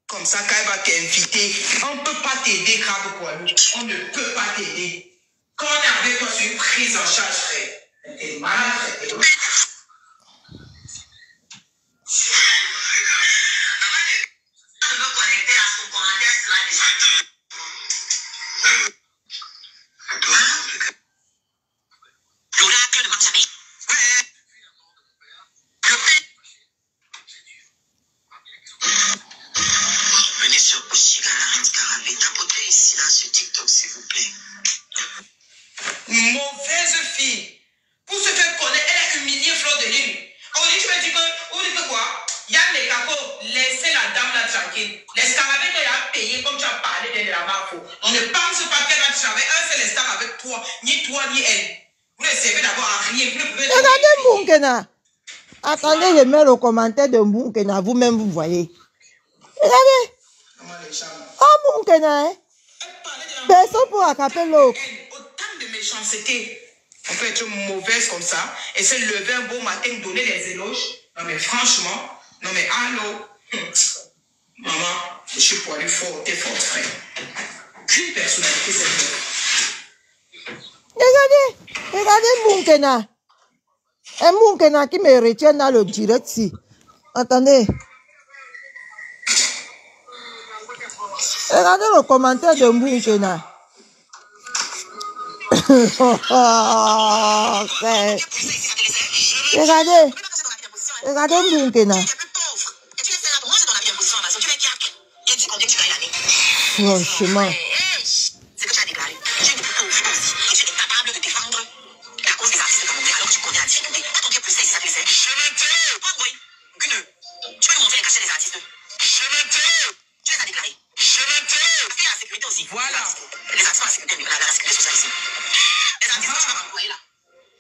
Comme ça, quand elle va t'inviter, on ne peut pas t'aider, Crabe Poilu. On ne peut pas t'aider. Quand on est avec toi sur une prise en charge, frère, t'es malade, frère. Venez sur Oshiga, la reine Scarabée. Tapotez ici, là, sur TikTok, s'il vous plaît. Mauvaise fille. Pour se faire connaître, elle a humilié Fleur de Lys. Aujourd'hui, tu me dis que quoi? Yann les capots, laissez la dame là tranquille. Les scarabées qu'elle a payé comme tu as parlé de la Mafo. On ne pense pas qu'elle va travailler un seul instant avec toi, ni toi, ni elle. Vous ne servez d'abord à rien. Vous ne pouvez pas. Regardez Mounkena. Attendez, je mets le commentaire de Mounkena. Vous-même, vous voyez. Regardez. Oh, Mounkena, hein? Personne pour accaper l'autre. Autant de méchanceté. On peut être mauvaise comme ça et se lever un beau matin, donner les éloges. Non mais franchement, non mais allô. Maman, je suis poilu fort, t'es forte, frère. Qu'une personnalité, c'est Regardez Mounkena. Un Mounkena qui me retient dans le direct si. Attendez. Regardez le commentaire de Mounkena. Regardez. Regardez Moukena. Franchement. C'est que tu as déclaré. Tu es plus pauvre aussi. Et tu es incapable de défendre la cause des artistes camerounais alors que tu connais la difficulté. Pas ton Dieu plus ça, tu le sais. Je le dis. Oh oui. Tu peux nous montrer les cachets des artistes. Je le dis. Tu les as déclarés. Je le dis. Parce qu'il y a la sécurité aussi. Voilà. Les artistes ont la sécurité, la sécurité sociale ici. Les artistes que tu vas employer là.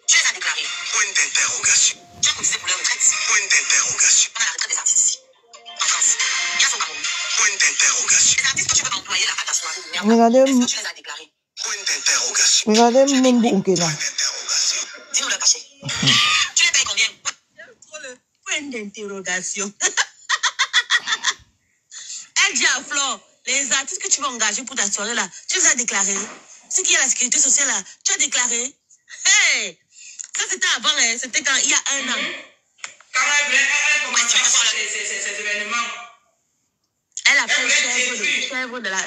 Tu les as déclarés. Point d'interrogation. Tu as cotisé pour leur retraite. Point d'interrogation. On a la retraite des artistes ici. En France. Il y a son Cameroun. Point d'interrogation. Les artistes que tu veux employer là à ta soirée. Regardez. Est-ce que tu les as déclarés? Point d'interrogation. Regardez Moukena. Dis-nous le cachet. Tu les payes combien? Trop le point d'interrogation. Elle dit à Flore, les artistes que tu vas engager pour ta soirée là, tu les as déclarés. Ce qui est la sécurité sociale là, tu as déclaré. Hey! Ça c'était avant, hein? C'était quand il y a 1 an. Quand elle commence à faire ces événements. Elle appelle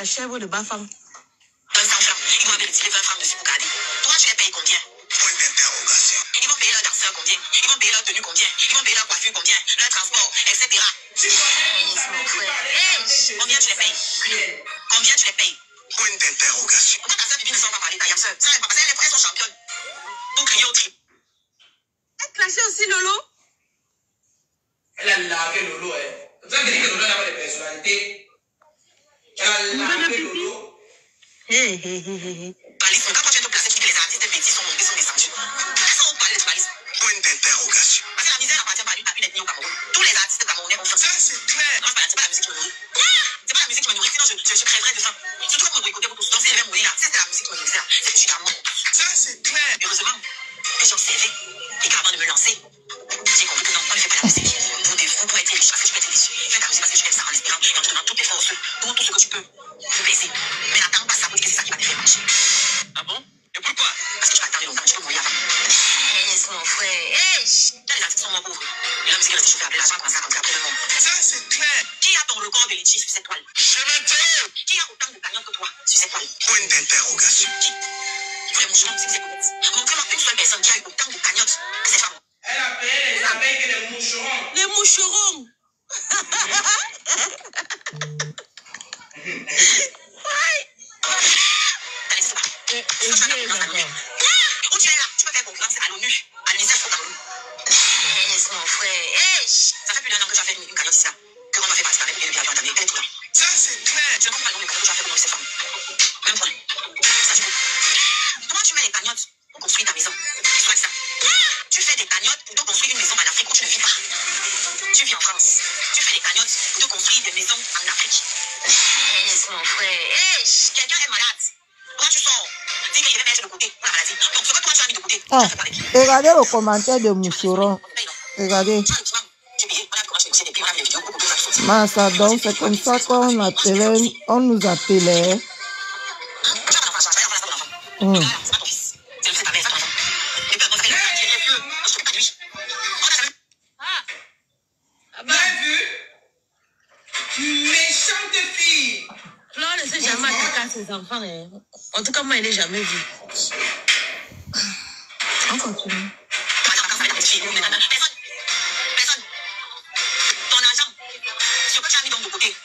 chèvre de Bafang. 200 francs. Ils vont retiré 20 francs dessus pour garder. Toi, tu les payes combien? Point d'interrogation. Ils vont payer leurs danseurs combien? Ils vont payer leur tenue combien? Ils vont payer leur coiffure combien? Leur transport, etc. Combien tu les payes? Combien tu les payes? Point d'interrogation. Pourquoi ta soeur Bibi ne sort pas parler ta soeur? Ça, parce qu'elles sont championnes. Pour crier au tri. Elle clashait aussi Lolo? Elle a lavé Lolo, hein. C'est ça qui dit que Lolo n'a pas de personnalité. Elle a lavé Lolo. Balise, quand tu viens te placer, tu dis que les artistes petits sont montés, sont descendus. Est-ce qu'on parle de Balise? Point d'interrogation. Parce que la misère appartient pas à une ethnie au Cameroun. Tous les artistes camerounais ont faim. Ça, c'est clair. Non, c'est pas la musique qui me nourrit. C'est pas la musique qui me nourrit, sinon je crèverais de faim. Surtout quand vous écoutez pour tous. Donc si je vais mourir là, c'est la musique qui me nourrit là. C'est que je suis mort. Ça, c'est clair. Heureusement que j'ai observé et qu'avant de me lancer, j'ai compris que non, on ne fait pas la musique pour être riche, parce que tu peux être riche. Fais ta musique parce que tu aimes ça en espérant et en te donnant toutes tes forces pour tout ce que tu peux pour baiser. Mais n'attends pas ça pour dire que c'est ça qui va te faire marcher. Ah bon? Et pourquoi? Parce que tu vas attendre longtemps, tu peux mourir avant. Mon frère, là les artistes sont moins pauvres. Et la musique est restée chauffée après, l'argent commence à rentrer après le monde. Ça c'est clair. Qui a ton record de litige sur cette toile? Je le dis. Qui a autant de cagnottes que toi sur cette toile? Point d'interrogation. Qui? Tous les moucherons, c'est montrez-moi une seule personne qui a eu autant de cagnottes que cette femme. Elle a payé les abeilles que les moucherons. Les moucherons. Où tu es là, tu peux faire concurrence à l'ONU, à l'UNICEF au Cameroun. Mon frère, ça fait plus d'1 an que tu as fait une cagnotte ici là. Que on m'a fait participer avec le avion entamé. Elle est tout là. Ça c'est clair. Tu ne comprends pas le nombre de cagnottes que tu as fait pour l'UNICEF. Même point. Ça tu peux. Comment tu mets les cagnottes pour construire ta maison? Soit ça. Tu fais des cagnottes pour te construire une maison en Afrique où tu ne vis pas. Tu vis en France. Tu fais des cagnottes pour te construire des maisons en Afrique. Mon frère, quelqu'un est malade. Quand tu sors, dis que je vais mettre de côté pour la maladie. Donc ce que toi tu as mis de côté, Ah, regardez le commentaire de Moucheron. Regardez. Massa, donc c'est comme ça qu'on appelait, on nous appelait. Méchante fille. Flore ne sait jamais attaquer à ses enfants. Hein. En tout cas, moi, je ne l'ai jamais vu. On continue. Personne. Ton argent, ce que tu as mis donc de côté,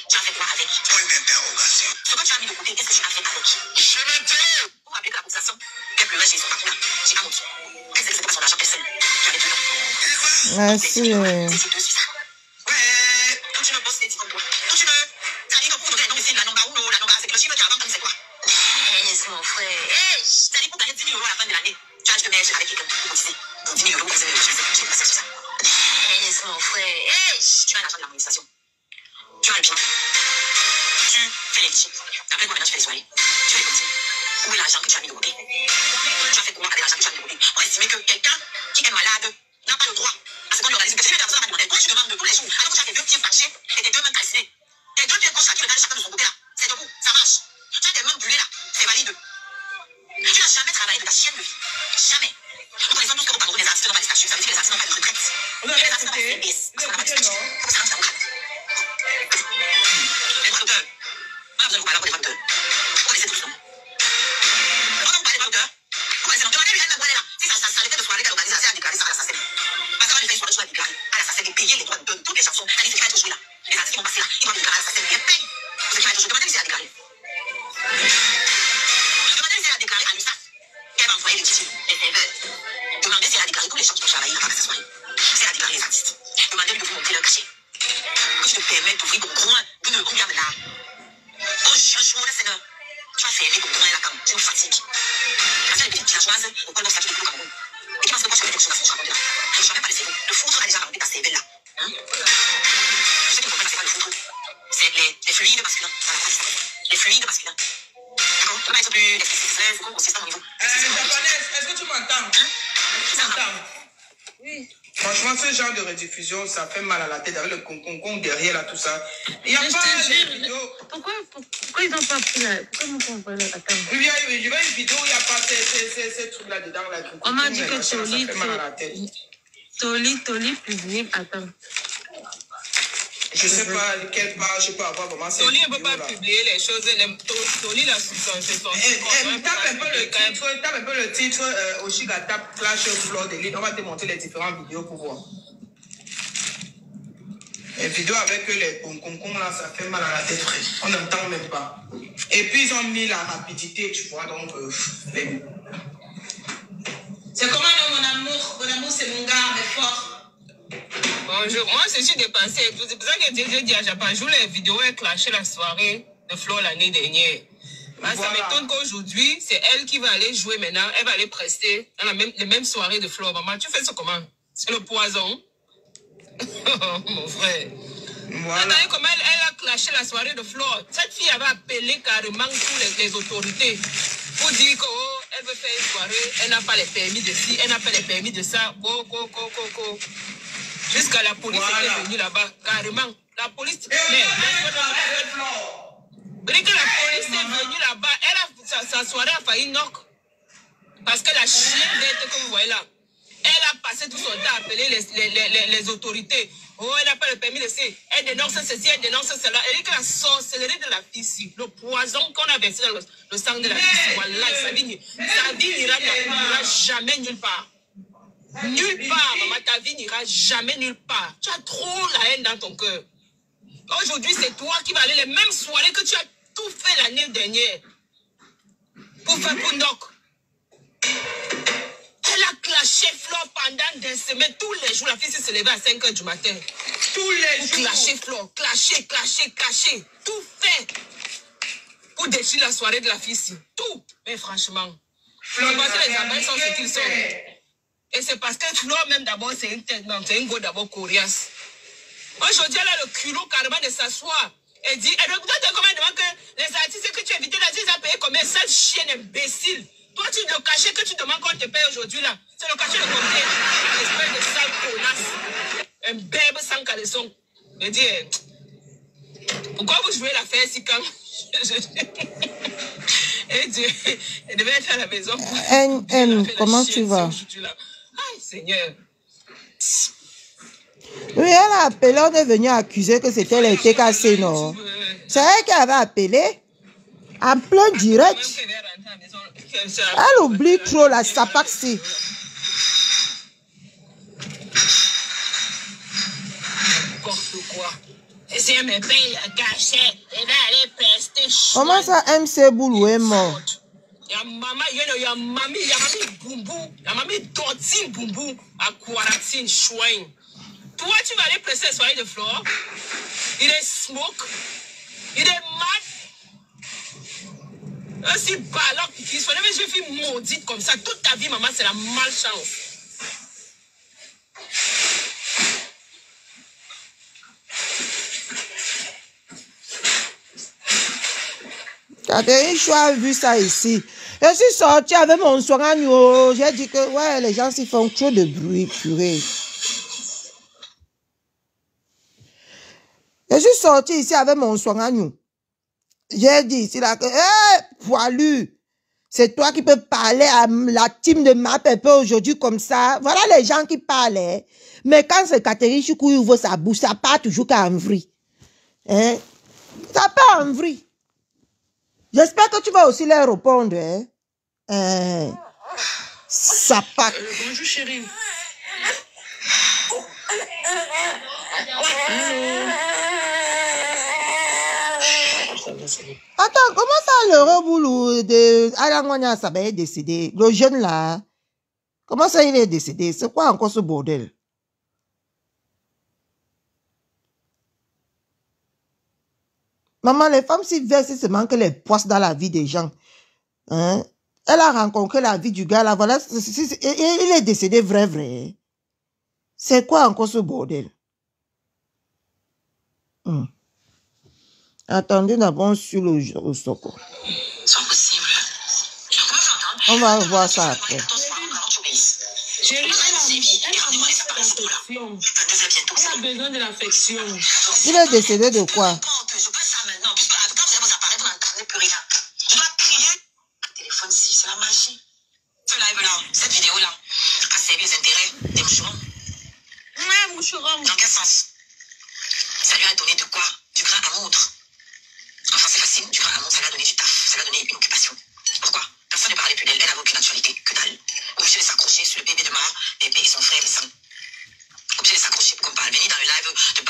tu as fait quoi avec? Point d'interrogation. Ce que tu as mis de côté, qu'est-ce que tu as fait avec? Je le dis. Pour rappeler que la cotisation, elle pleurait chez son partenaire. J'ai un autre. Qu'est-ce que c'était pas son argent personnel? Tu avais 2 ans. Merci. Tu me bosses les comme toi. Tu veux. Ça dit que pour donner un nom ici, la nomba ou la nomba, c'est que le chiffre qui avant, comme c'est quoi? Mon frère. Ça dit pour gagner 10 000 € à la fin de l'année. Tu as juste mettre avec quelqu'un pour cotiser. Pour 10 000 €, je vais passer sur ça. Mon frère. Tu as l'argent de la monétisation. Tu as le bilan. Tu fais les lichides. Après quoi, maintenant, tu fais les soirées. Tu fais les bottines. Où est l'argent que tu as mis de côté? Tu as fait quoi avec l'argent que tu as mis de côté? Pour estimer que quelqu'un qui est malade n'a pas le droit à ce qu'on lui organise. Parce que si personne n'a pas demandé, toi, tu demandes de tous les jours. Alors que tu as tes 2 pieds fâchés et tes 2 mains calcinées. Tes 2 pieds gauche qui regardent chacun de son côté là. C'est debout, ça marche. Tu as tes mains brûlées là. C'est valide. Tu n'as jamais travaillé de ta chienne de vie. Jamais. Nous connaissons tous que au Cameroun, les artistes n'ont pas de statut. Ça veut dire que les artistes n'ont pas de retraite. Les artistes n'ont pas de CPS. Parce qu'on n'a pas de statut. Faut que ça rentre dans le cadre. Les producteurs. On a besoin de vous parler encore des producteurs. Vous connaissez tous, non? On a parlé des producteurs. chansons. Elle dit, c'est qui va être joué là. Les artistes qui vont passer là. Ils vont déclarer ça, c'est bien payé. C'est qui va être joué. Demandez-lui si elle a déclaré. Demandez-lui si elle a déclaré à l'USAF. Elle va envoyer les titres, les serveurs. Demandez si elle a déclaré tous les gens qui vont travailler là-bas cette soirée. Si elle a déclaré les artistes. Demandez-lui de vous montrer leur cachet. Que je te permets d'ouvrir ton coin d'une regarde là. Oh, je là, Seigneur. Tu vas fermer ton coin là quand tu me fatigues. Parce que les petites villageoises, au coin de statut de Cameroun. Et qui pense que moi je fais quelque chose à son là. Je ne savais pas les cerveaux. Le foudre a déjà rempli ta cervelle là. Hein? Ceux qui ne comprennent pas, c'est pas le foudre. C'est les fluides masculins. Voilà, les fluides masculins. D'accord? Tu vas être plus explicite. C'est quoi aussi ça mon niveau? Japonaise, est-ce que tu m'entends? Tu m'entends? Oui. Franchement, ce genre de rediffusion, ça fait mal à la tête avec le concon derrière là, tout ça. Il n'y a Mais pas je te de jure, vidéo. Pourquoi ils n'ont pas pris la... Pourquoi ils n'ont pas pris la... Attends. Il y a une vidéo, il n'y a pas ces trucs là-dedans. Là, On m'a dit que ça fait mal à la tête. Toli, publie. Attends. Je ne sais pas quelle page je peux avoir vraiment cette Toli vidéo ne peut pas là. publier les choses. Toli, là, c'est son Tape un peu le titre, Oshiga tape Clash Floor de Lille. On va te montrer les différentes vidéos pour voir. Les vidéos avec les concons là, ça fait mal à la tête, frère. On n'entend même pas. Et puis ils ont mis la rapidité, tu vois, donc... C'est comment non, mon amour? Mon amour, c'est mon gars, mais fort. Bonjour, moi je suis dépensée. C'est pour ça que je dis à Japan, je joue les vidéos et clasher la soirée de Flo l'année dernière. Voilà. Ça m'étonne qu'aujourd'hui, c'est elle qui va aller jouer maintenant. Elle va aller prester dans les mêmes soirées de Flo. Maman, tu fais ça comment? C'est le poison. Oh, mon frère. Voilà. Attendez comment elle a clashé la soirée de Flo. Cette fille avait appelé carrément toutes les autorités pour dire qu'elle veut faire une soirée. Elle n'a pas les permis de ci, elle n'a pas les permis de ça. Jusqu'à la police est venue là-bas, carrément. La police... Dès que la police est venue là-bas, sa soirée a failli knock. Parce que la chienne bête que vous voyez là, elle a passé tout son temps à appeler les autorités. Oh, elle n'a pas le permis de ci. Elle dénonce ceci, elle dénonce cela. Elle dit que la sorcellerie de la fille ici, le poison qu'on a versé dans le sang de la fille, voilà, sa vie n'ira jamais nulle part. Nulle part, maman, ta vie n'ira jamais nulle part. Tu as trop la haine dans ton cœur. Aujourd'hui, c'est toi qui vas aller les mêmes soirées que tu as tout fait l'année dernière. Pour faire pour Noc. Elle a clashé Flo pendant des semaines. Tous les jours, la fille s'est levée à 5 h du matin. Tous les jours. Clasher Flo, clasher. Tout fait. Pour détruire la soirée de la fille ici. Tout. Mais franchement, parce que les abeilles sont ce qu'ils sont. Et c'est parce que Flo, même d'abord, c'est une tête, c'est une go d'abord coriace. Aujourd'hui, elle a le culot carrément de s'asseoir et dit, et regarde comment elle demande que les artistes que tu as invités là, ils ont payé combien? Cette chienne imbécile. Toi, tu le cachet que tu demandes qu'on te paye aujourd'hui là. C'est le cachet de combien? Espèce de sale connasse. Un bébé sans caleçon. Je dis, pourquoi vous jouez l'affaire si quand... Et Dieu, elle devait être à la maison. Comment tu vas? Aïe, Seigneur. Oui, elle a appelé, on est venu accuser que c'était les TKC, non? C'est elle qui avait appelé. En plein direct. Elle oublie trop la sapaxi. N'importe quoi. Et si elle me paye la cachette, elle va aller pester. Comment ça, MC Boulou est mort? Il y a mamie Boumbo, il y a mamie Dotine Boumbo, à Kwaratine Chouin. Toi, tu vas aller presser les soirées de Flore. Il est smoke. Il est mad. Si baloc, qui soit une jeune fille maudite comme ça, toute ta vie, maman, c'est la malchance. Catherine Chou a vu ça ici. Je suis sortie avec mon soin. J'ai dit que ouais, les gens s'y font trop de bruit, purée. Je suis sortie ici avec mon soin. J'ai dit ici là que, poilu, c'est toi qui peux parler à la team de ma pépé aujourd'hui comme ça. Voilà les gens qui parlent. Mais quand c'est Catherine Chou qui ouvre sa bouche, ça part toujours qu'en vrille. Hein? Ça part en vrille. J'espère que tu vas aussi leur répondre. Ça part. Bonjour chérie. Attends, comment ça le reboulou de Alangonia Sabé est décédé? Le jeune là, comment ça il est décédé? C'est quoi encore ce bordel? Maman, les femmes s'y versent seulement que les poisses dans la vie des gens. Hein? Elle a rencontré la vie du gars là, voilà, il est décédé vrai. C'est quoi encore ce bordel? Attendez d'abord sur le soco. C'est impossible. On va voir ça après. Chérie, elle a besoin de l'affection. Il est décédé de quoi? Je fais ça maintenant, puisque quand vous avez vos appareils, vous n'entendez plus rien. Je dois crier. Téléphone, si, c'est la magie. Ce live-là, cette vidéo-là, a servi les intérêts des moucherons. Ouais, moucheron. Dans quel sens? Ça lui a donné de quoi? Du grain à moudre. Enfin, c'est facile, du grain à moudre, ça lui a donné du taf, ça lui a donné une occupation. Pourquoi? Personne ne parlait plus d'elle, elle n'avait aucune actualité, que dalle. Obligé de s'accrocher sur le bébé de Bébé et son frère et sang. Obligé de s'accrocher pour qu'on parle. Venir dans le live de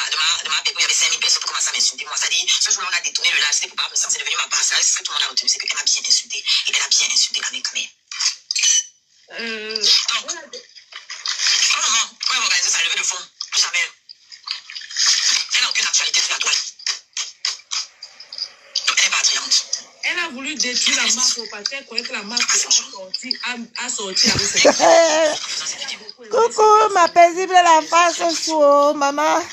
ma Bébé, il y avait 5000 personnes pour commencer à m'insulter. Moi, ça dit, ce jour-là, on a détourné le live, c'était pour pas me sentir, c'est devenu ma part. Ça, ce que tout le monde a retenu, c'est qu'elle m'a bien insulté. Et elle a bien insulté la mère. Donc, comment organiser sa levée de fond? Plus jamais. Elle n'a aucune actualité sur la toile. Donc, elle n'est pas attrayante. Elle a voulu détruire la marque parce qu'elle croyait que la marque a sorti avec ses... Coucou, ma paisible la face sous, maman.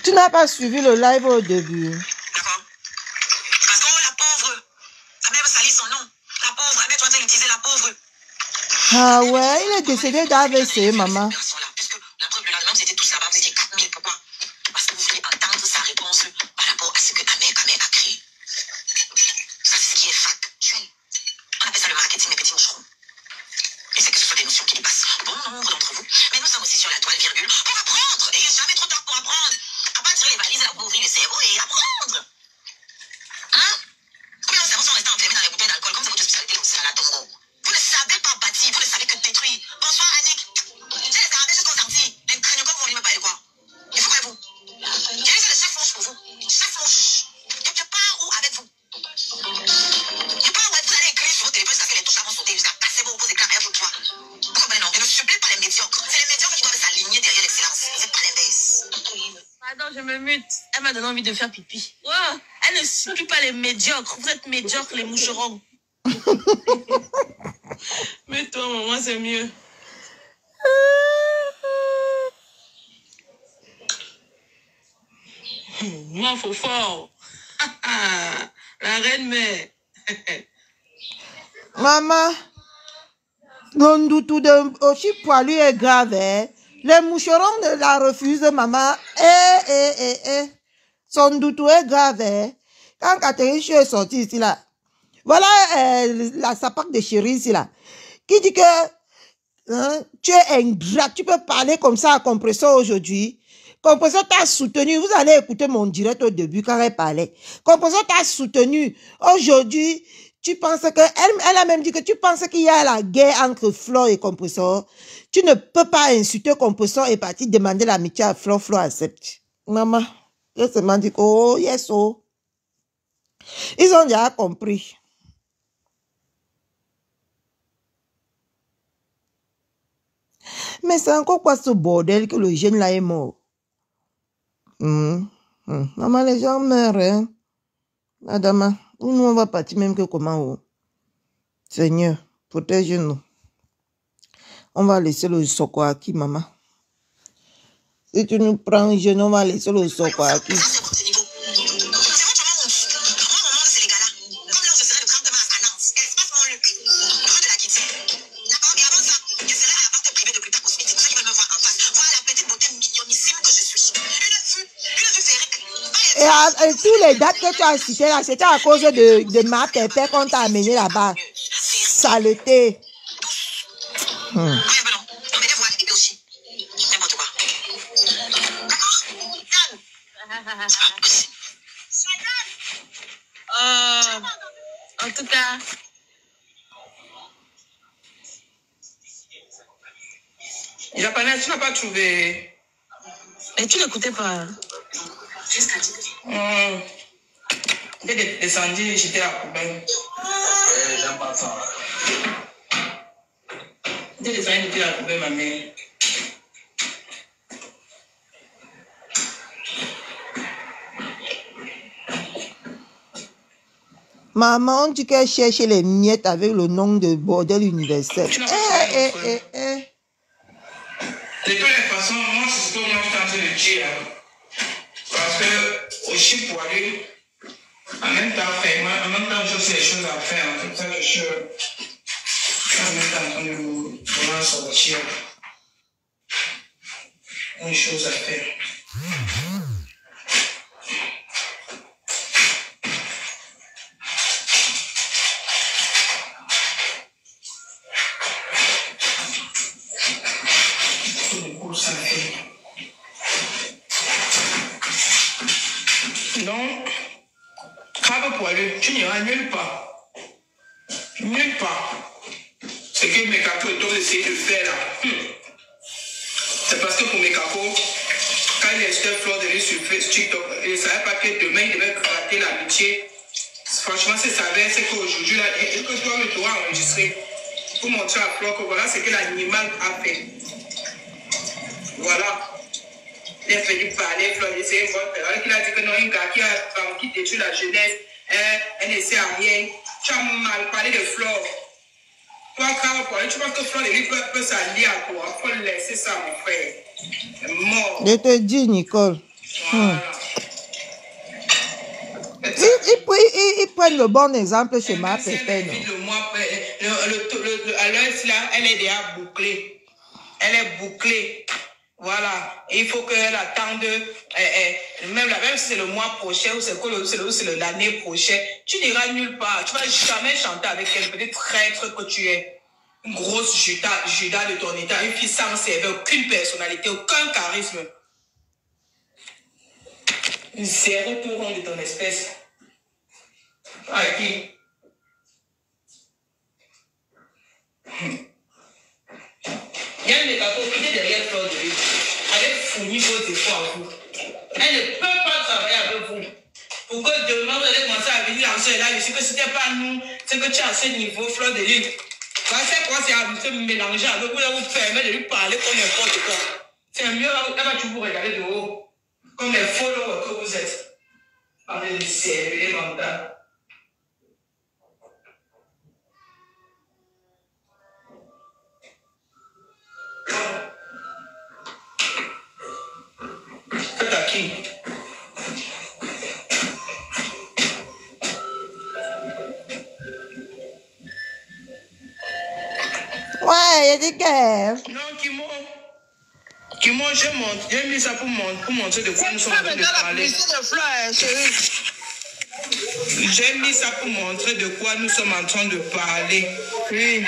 Tu n'as pas suivi le live au début. D'accord. Parce que la pauvre, a même sali son nom. La pauvre, elle doit utiliser la pauvre. Ah ouais, il est décédé d'AVC, maman. Puisque la preuve, le lendemain, vous étiez tous là-bas, vous étiez 4000. Pourquoi? Parce que vous voulez entendre sa réponse par rapport à ce que Amé a créé. Ça, c'est ce qui est factuel. On appelle ça le marketing des petits moucherons. Et c'est que ce sont des notions qui dépassent bon nombre d'entre vous. Mais nous sommes aussi sur la toile, virgule, pour apprendre. Et il n'y a jamais trop tard pour apprendre. À pas tirer les valises pour ouvrir le cerveau et apprendre. Hein? Combien de cerveaux sont restés enfermés dans les bouteilles d'alcool comme c'est votre spécialité comme c'est à la Tongo? Vous ne savez pas bâtir, vous ne savez que détruire. Bonsoir Annick. J'ai les arabes jusqu'au sorti. Les crânes comme vous voulez me parler de quoi? Il faut que vous. Quel est le chef louche pour vous? Chef louche. Quelque part où avec vous? Quelque part où vous allez écrire sur votre téléphone jusqu'à ce que les touches vont sauter, jusqu'à casser vos écrans et vos toits. Vous comprenez non? Et ne supplée pas les médiocres. C'est les médiocres qui doivent s'aligner derrière l'excellence. C'est pas l'inverse. Pardon, je me mute. Elle m'a donné envie de faire pipi. Ouais, elle ne supplie pas les médiocres. Vous êtes médiocres, les moucherons. Mais toi, maman, c'est mieux. Moi, faut fort. La reine mère. Maman, mon doutou de aussi poilu est grave, hein? Les moucherons ne la refusent, maman. Son doutou est grave, hein? Quand Catherine Chou est sortie ici, là, voilà la sapac de chérie ici, là, qui dit que hein, tu es ingrat, tu peux parler comme ça à Compresseur aujourd'hui. Compresseur t'a soutenu, vous allez écouter mon direct au début quand elle parlait. Compresseur t'a soutenu. Aujourd'hui, tu penses que, elle a même dit que tu penses qu'il y a la guerre entre Flo et Compresseur. Tu ne peux pas insulter Compresseur et partir demander l'amitié à Flo, Flo accepte. Maman, elle se m'a dit que, oh, yes, oh. Ils ont déjà compris. Mais c'est encore quoi ce bordel que le jeune là est mort? Maman, les gens meurent, hein? Madame, nous on va partir même que comment? Oh? Seigneur, protège-nous. On va laisser le soko à qui, maman? Si tu nous prends jeune, on va laisser le soko à qui? Et tous les dates que tu as citées là, c'était à cause de ma pépère qu'on t'a amené là-bas. Saleté. En tout cas, Japonais, tu n'as pas trouvé. Et tu l'écoutais pas? J'étais descendu, j'étais à la poubelle. J'aime pas ça. J'étais descendu, j'étais à la poubelle, ma mère. Maman, on dit qu'elle cherche les miettes avec le nom de bordel universel. De toutes les façons, moi, c'est ce que moi, je suis en train de dire. Parce que, aussi pour aller, en même temps, je sais les choses à faire. Comme ça, je suis en même temps en train de vouloir sortir. Une chose à faire. Donc, crabe poilu, tu n'iras nulle part. Nulle part. Ce que Mekako est essayé de faire là, c'est parce que pour Mekako, quand il est sur Fleur de Lys sur TikTok, il ne savait pas que demain il devait gratter l'amitié. Franchement, c'est savait, c'est qu'aujourd'hui, là, et que toi, tu dois enregistrer pour montrer à Fleur que voilà ce que l'animal a fait. Voilà. Il a fallu parler, Fleur, c'est une bonne personne. Il a dit que non, une gars qui détruit la jeunesse, elle ne sait à rien. Tu as mal parlé de Fleur. Toi, tu penses que Fleur de Lys peut s'allier à toi. Il faut laisser ça, mon frère. Mort. Je te dis, Nicole. Voilà. Ils prennent le bon exemple chez ma pépère. À l'heure, elle est déjà bouclée. Elle est bouclée. Voilà. Et il faut qu'elle attende, même si c'est le mois prochain ou c'est l'année prochaine, tu n'iras nulle part. Tu ne vas jamais chanter avec elle, petit traître que tu es. Une grosse Judas de ton état, une fille sans cerveau, aucune personnalité, aucun charisme. Une série tout rond de ton espèce. Avec qui? Yann Mekako, qui est derrière Fleur de Lys, elle fournit vos efforts à vous. Elle ne peut pas travailler avec vous. Pour que demain, vous allez commencer à venir en ce là, je sais que ce n'était pas nous, c'est que tu as à ce niveau, Fleur de Lys. C'est quoi, c'est à se mélanger avec vous, vous permet de lui parler comme n'importe quoi. C'est mieux, elle va toujours regarder de haut, comme les followers que vous êtes. Parlez de sérieux et mental. C'est à qui? Ouais, il y a des guerres. Non, Kimo, j'ai mis ça pour montrer de quoi nous sommes en train de parler. J'ai mis ça pour montrer de quoi nous sommes en train de parler. Oui.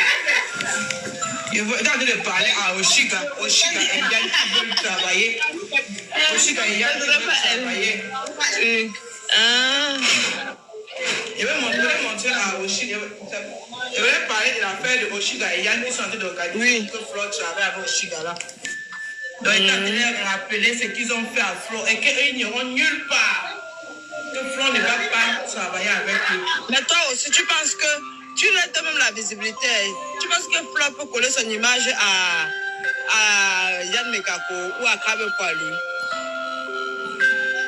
Je veux tenter de parler à Oshiga. Oshiga et Yann qui veulent travailler. Oshiga et Yann qui veulent travailler. Je vais montrer à Oshiga. Je vais parler de l'affaire de Oshiga et Yann qui sont en train d'organiser que Flo travaille avec Oshiga là. Donc, il a rappeler ce qu'ils ont fait à Flo et qu'ils n'iront nulle part. Que Flo ne va pas travailler avec eux. Mais toi aussi, tu penses que tu as même la visibilité. Tu penses que Flo peut coller son image à Yann Mekako ou à Crabe Poilu?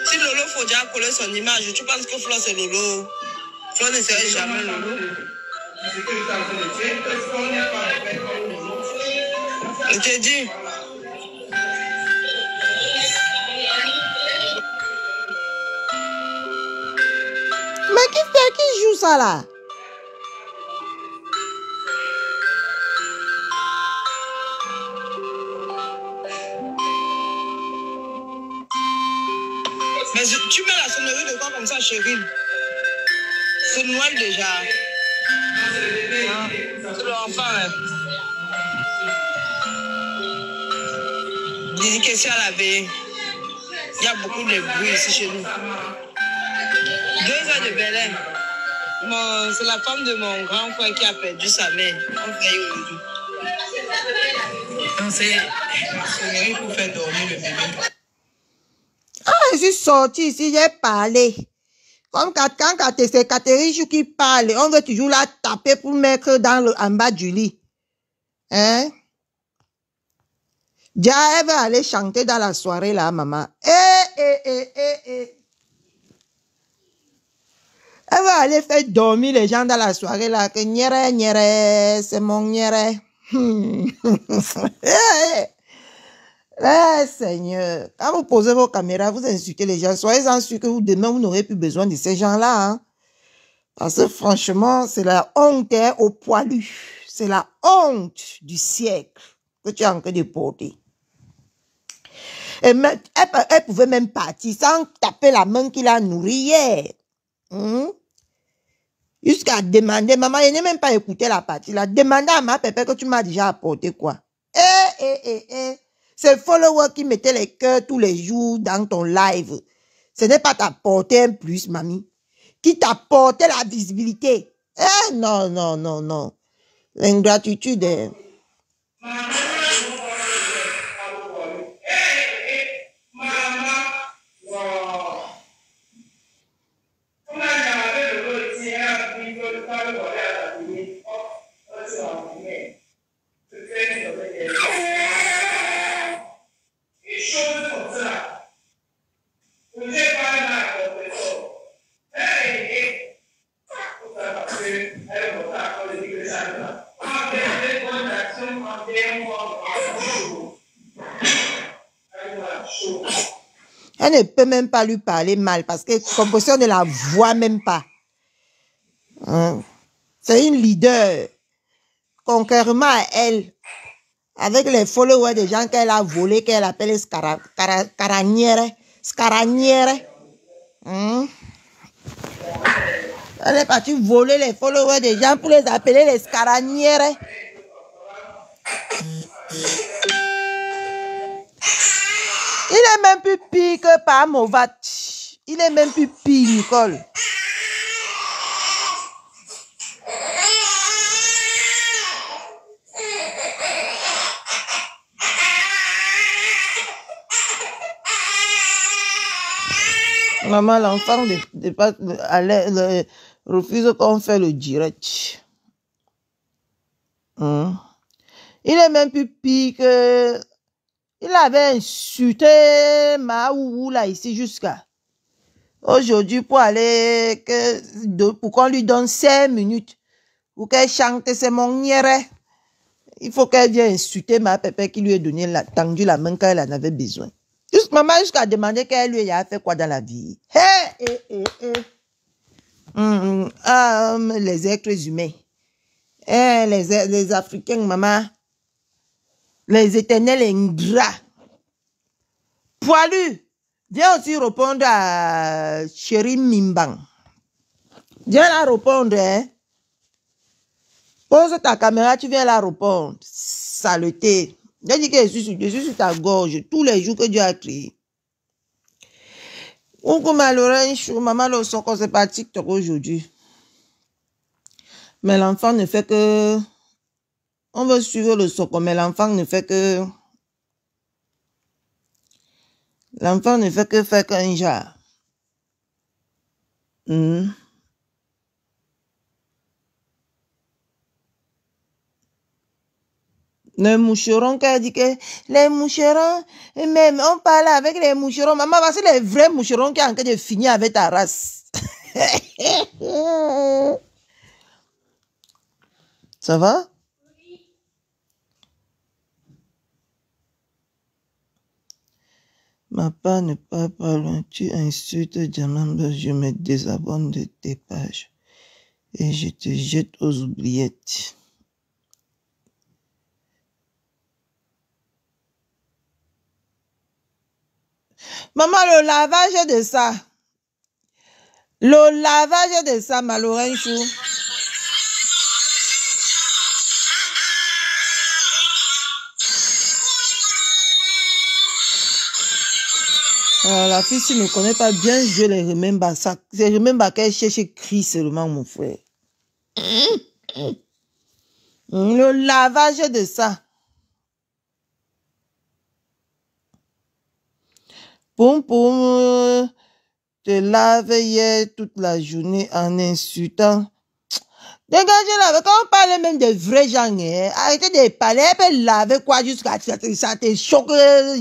Si Lolo faut déjà coller son image, tu penses que Flo c'est Lolo? Flo ne serait jamais Lolo. Je te dis. Mais qui joue ça là? Mais tu mets la sonnerie de quoi comme ça, chérie? C'est Noël déjà. C'est l'enfant. Hein. Dis que c'est à la veille. Il y a beaucoup de bruit ici chez nous. 2 heures de Belém. C'est la femme de mon grand frère qui a perdu sa mère. On fait aujourd'hui. C'est la sonnerie pour faire dormir le bébé. je suis sortie ici, j'ai parlé. Comme quand c'est Catherine Chou qui parle, on veut toujours la taper pour mettre en bas du lit. Hein? Dia, elle va aller chanter dans la soirée là, maman. Elle va aller faire dormir les gens dans la soirée là. Que nyere, nyere, c'est mon nyere. Seigneur. Quand vous posez vos caméras, vous insultez les gens. Soyez-en sûrs que demain, vous n'aurez plus besoin de ces gens-là. Hein? Parce que franchement, c'est la honte au poilu. C'est la honte du siècle que tu es en train de porter. Et même, elle pouvait même partir sans taper la main qui la nourriait. Jusqu'à demander, maman, elle n'est même pas écouté la partie. Elle a demandé à ma pépé que tu m'as déjà apporté quoi. C'est follower qui mettait les cœurs tous les jours dans ton live. Ce n'est pas t'apporter un plus, mamie. Qui t'apportait la visibilité. Non, non, non, non. L'ingratitude est... Elle ne peut même pas lui parler mal parce que composition ne la voit même pas. C'est une leader. Contrairement à elle, avec les followers des gens qu'elle a volés, qu'elle appelle scaranière. Elle est partie voler les followers des gens pour les appeler les scaranières. Il est même plus pire que par Movat. Il est même plus pire, Nicole. Maman, l'enfant refuse qu'on fait le direct. Il est même plus pire que... Il avait insulté Maouou là ici jusqu'à aujourd'hui pour aller pour qu'on lui donne 5 minutes pour qu'elle chante c'est mon nière. Il faut qu'elle vienne insulter ma pépé qui lui a donné tendu la main quand elle en avait besoin. Juste maman jusqu'à demander qu'elle lui a fait quoi dans la vie. Les êtres humains. Les Africains, maman. Les éternels ingrats. Poilu. Viens aussi répondre à Chéri Mimbang. Viens la répondre, hein. Pose ta caméra, tu viens la répondre. Saleté. J'ai dit que je suis sur ta gorge tous les jours que Dieu a créé. Maman le soko, c'est pas TikTok aujourd'hui. Mais l'enfant ne fait que... On veut suivre le soko, mais l'enfant ne fait que... L'enfant ne fait que faire qu'un genre. Les moucherons, qu'elle dit que les moucherons, même on parle avec les moucherons. Maman, c'est les vrais moucherons qui ont en train de finir avec ta race. Ça va? Ma part ne part pas loin. Tu insultes Diamamba, je me désabonne de tes pages. Et je te jette aux oubliettes. Maman, le lavage de ça. Le lavage de ça, malheureux chou. La fille, si ne connaît pas bien, je les remember ça. C'est remember qu'elle cherche crie seulement, mon frère. Le lavage de ça. Poum poum, te lave hier toute la journée en insultant. Dégagez là, quand on parle même de vrais gens, hein, arrêtez de parler, elle peut laver quoi jusqu'à ça te choque,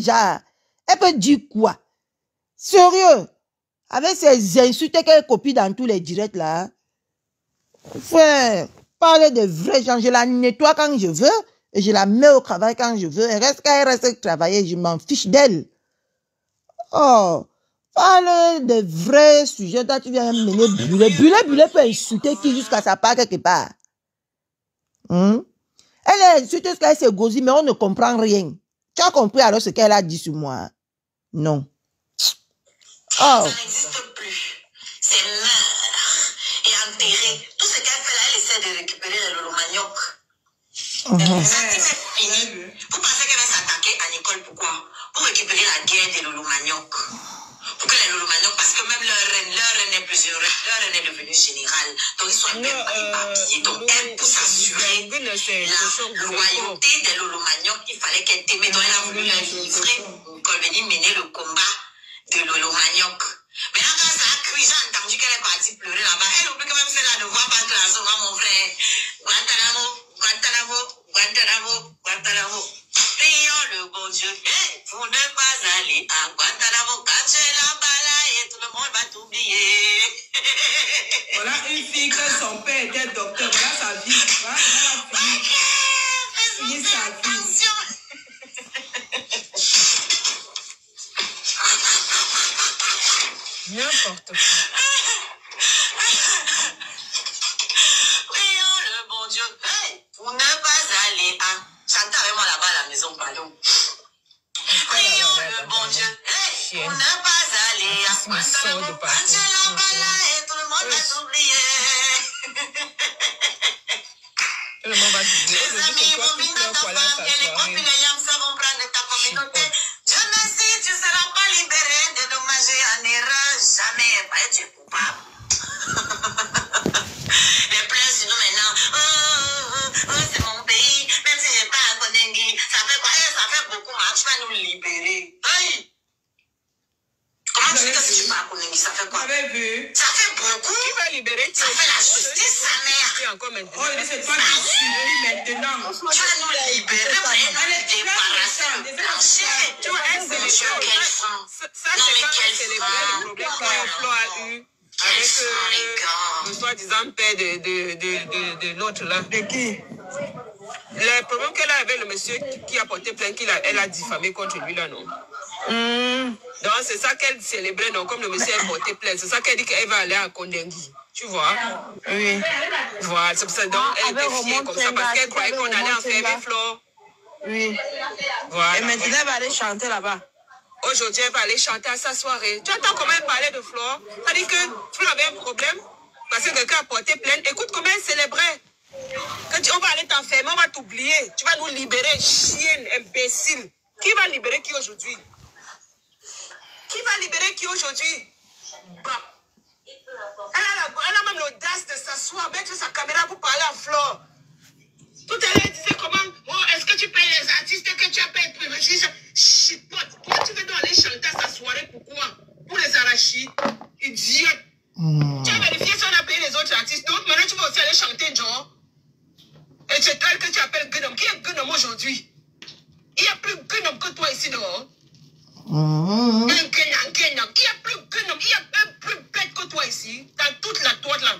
genre. Elle peut dire quoi? Sérieux? Avec ces insultes qu'elle copie dans tous les directs là. Frère, parler de vrais gens, je la nettoie quand je veux et je la mets au travail quand je veux. Elle reste travailler, je m'en fiche d'elle. Oh, parle de vrais sujets, toi tu viens mener Bulle peut insulter qui jusqu'à sa part quelque part. Elle a insulté ce qu'elle s'est gosée, mais on ne comprend rien. Tu as compris alors ce qu'elle a dit sur moi? Non. Oh. Ça n'existe plus. C'est mort et enterré. Tout ce qu'elle fait là, elle essaie de récupérer le lolo manioc. Ça, c'est fini. Vous pensez qu'elle va s'attaquer à Nicole, pourquoi? Pour récupérer la guerre des lolo manioc. Pour que les lolo manioc, parce que même leur reine est plusieurs, leur reine est devenue générale. Donc ils sont un peu éparpillés. Donc elle, pour s'assurer la loyauté des lolo manioc, il fallait qu'elle t'aimait. Donc elle a voulu leur livrer, qu'on venait mener le combat de lolo manioc. Maintenant quand ça a cuit, j'ai entendu qu'elle est partie pleurer là-bas. Elle oublie quand même celle-là ne voit pas que la zone, mon frère. Guantanamo, Guantanamo, Guantanamo, Guantanamo. Prions le bon Dieu, pour ne pas aller à Guantanamo. Quand j'ai la balaye, tout le monde va t'oublier. Voilà une fille que son père était docteur. Voilà sa vie. Voilà fini sa vie. N'importe quoi. Prions le bon Dieu, pour ne pas aller à... Chantez avec moi là-bas à la maison, pardon. Prions le bon Dieu, pour ne pas aller à... Guantanamo. Quand j'ai la balaye, tout le monde va t'oublier. Tout le monde va t'oublier. Les amis vont venir dans ta femme, et les copines et yams vont prendre ta communauté. Dieu merci, tu ne seras pas libéré, dédommagé en erreur, jamais. Tu es coupable. Les pleurs sur nous maintenant. C'est mon pays, même si je n'ai pas à Kodengui. Ça fait quoi? Ça fait beaucoup, mais tu vas nous libérer. Aïe! Comment tu dis que si tu pars à Kodengui, ça fait quoi? Vous avez vu? Ça fait beaucoup. Qui va libérer qui? Ça fait la justice, sa mère. Qui encore maintenant? Oh, c'est toi qui subis maintenant. Tu vas nous libérer, vous allez nous débarrasser le plancher. Tu vois, elle, c'est Monsieur, quel sang. Ça, c'est quand elle célébrait le problème que Flo a eu avec le soi-disant père de l'autre là. De qui? Le problème qu'elle a avec le monsieur qui a porté plainte, elle a diffamé contre lui là, non? Donc c'est ça qu'elle célébrait, non? Comme le monsieur a porté plainte, c'est ça qu'elle dit qu'elle va aller à Kondengui. Tu vois? Oui. Voilà, c'est pour ça. Donc elle était fière comme ça parce qu'elle croyait qu'on allait enfermer Flo. Oui. Voilà. Et maintenant, elle va aller chanter là-bas. Aujourd'hui, elle va aller chanter à sa soirée. Tu entends comment elle parlait de Flore? Ça dit que Flore avait un problème parce que quelqu'un a porté plainte. Écoute comment elle célébrait. On va aller t'enfermer, on va t'oublier. Tu vas nous libérer, chienne, imbécile. Qui va libérer qui aujourd'hui? Qui va libérer qui aujourd'hui? Bah. Elle a même l'audace de s'asseoir, mettre sa caméra pour parler à Flore. Tout à l'heure, elle disait comment, oh, est-ce que tu payes les artistes que tu as payé? Chipote. Pourquoi tu veux donc aller chanter à sa soirée? Pourquoi? Pour les arrachis. Idiote. Tu as vérifié si on a payé les autres artistes. Donc maintenant, tu vas aussi aller chanter, John. Et c'est elle que tu appelles Gunom. Qui est Gunom aujourd'hui? Il n'y a plus Gunom que toi ici, non? Un Gunom. Il n'y a plus Gunom. Il y a un plus bête que toi ici. Dans toute la toile là.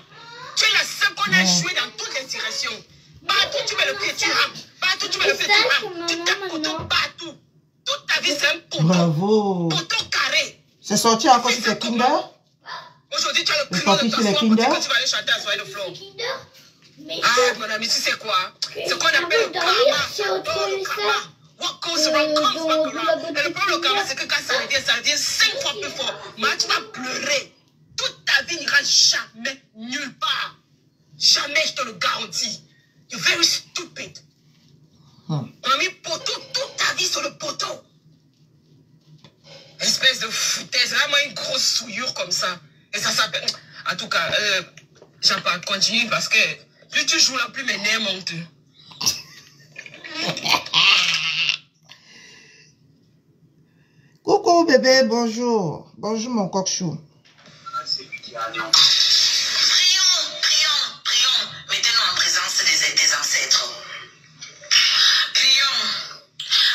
Tu es la seule qu'on a joué dans toutes les directions. Partout tu mets le pied, tu rames. Partout tu mets le pied, tu rames. Tu tapes poteau partout. Toute ta vie, c'est un poteau. Bravo. Poteau carré. C'est sorti encore sur tes Kinder? Aujourd'hui, tu as le créneau de ta soirée pour dire que tu vas aller chanter à soirée de Flo. Ah, mon ami, tu sais quoi? C'est ce qu'on appelle le karma. J'adore le karma. What goes around comes back around. Et le problème, le karma, c'est que quand ça revient 5 fois plus fort. Mais tu vas pleurer. Toute ta vie n'ira jamais nulle part. Jamais, je te le garantis. You're very stupid. On a mis poteau toute ta vie sur le poteau. Espèce de foutaise. Vraiment une grosse souillure comme ça. Et ça s'appelle... En tout cas, j'en pas continuer parce que plus tu joues là, plus mes nerfs montent. Coucou bébé, bonjour. Bonjour mon coq-chou. Prions, mettez-nous en présence des ancêtres. Prions.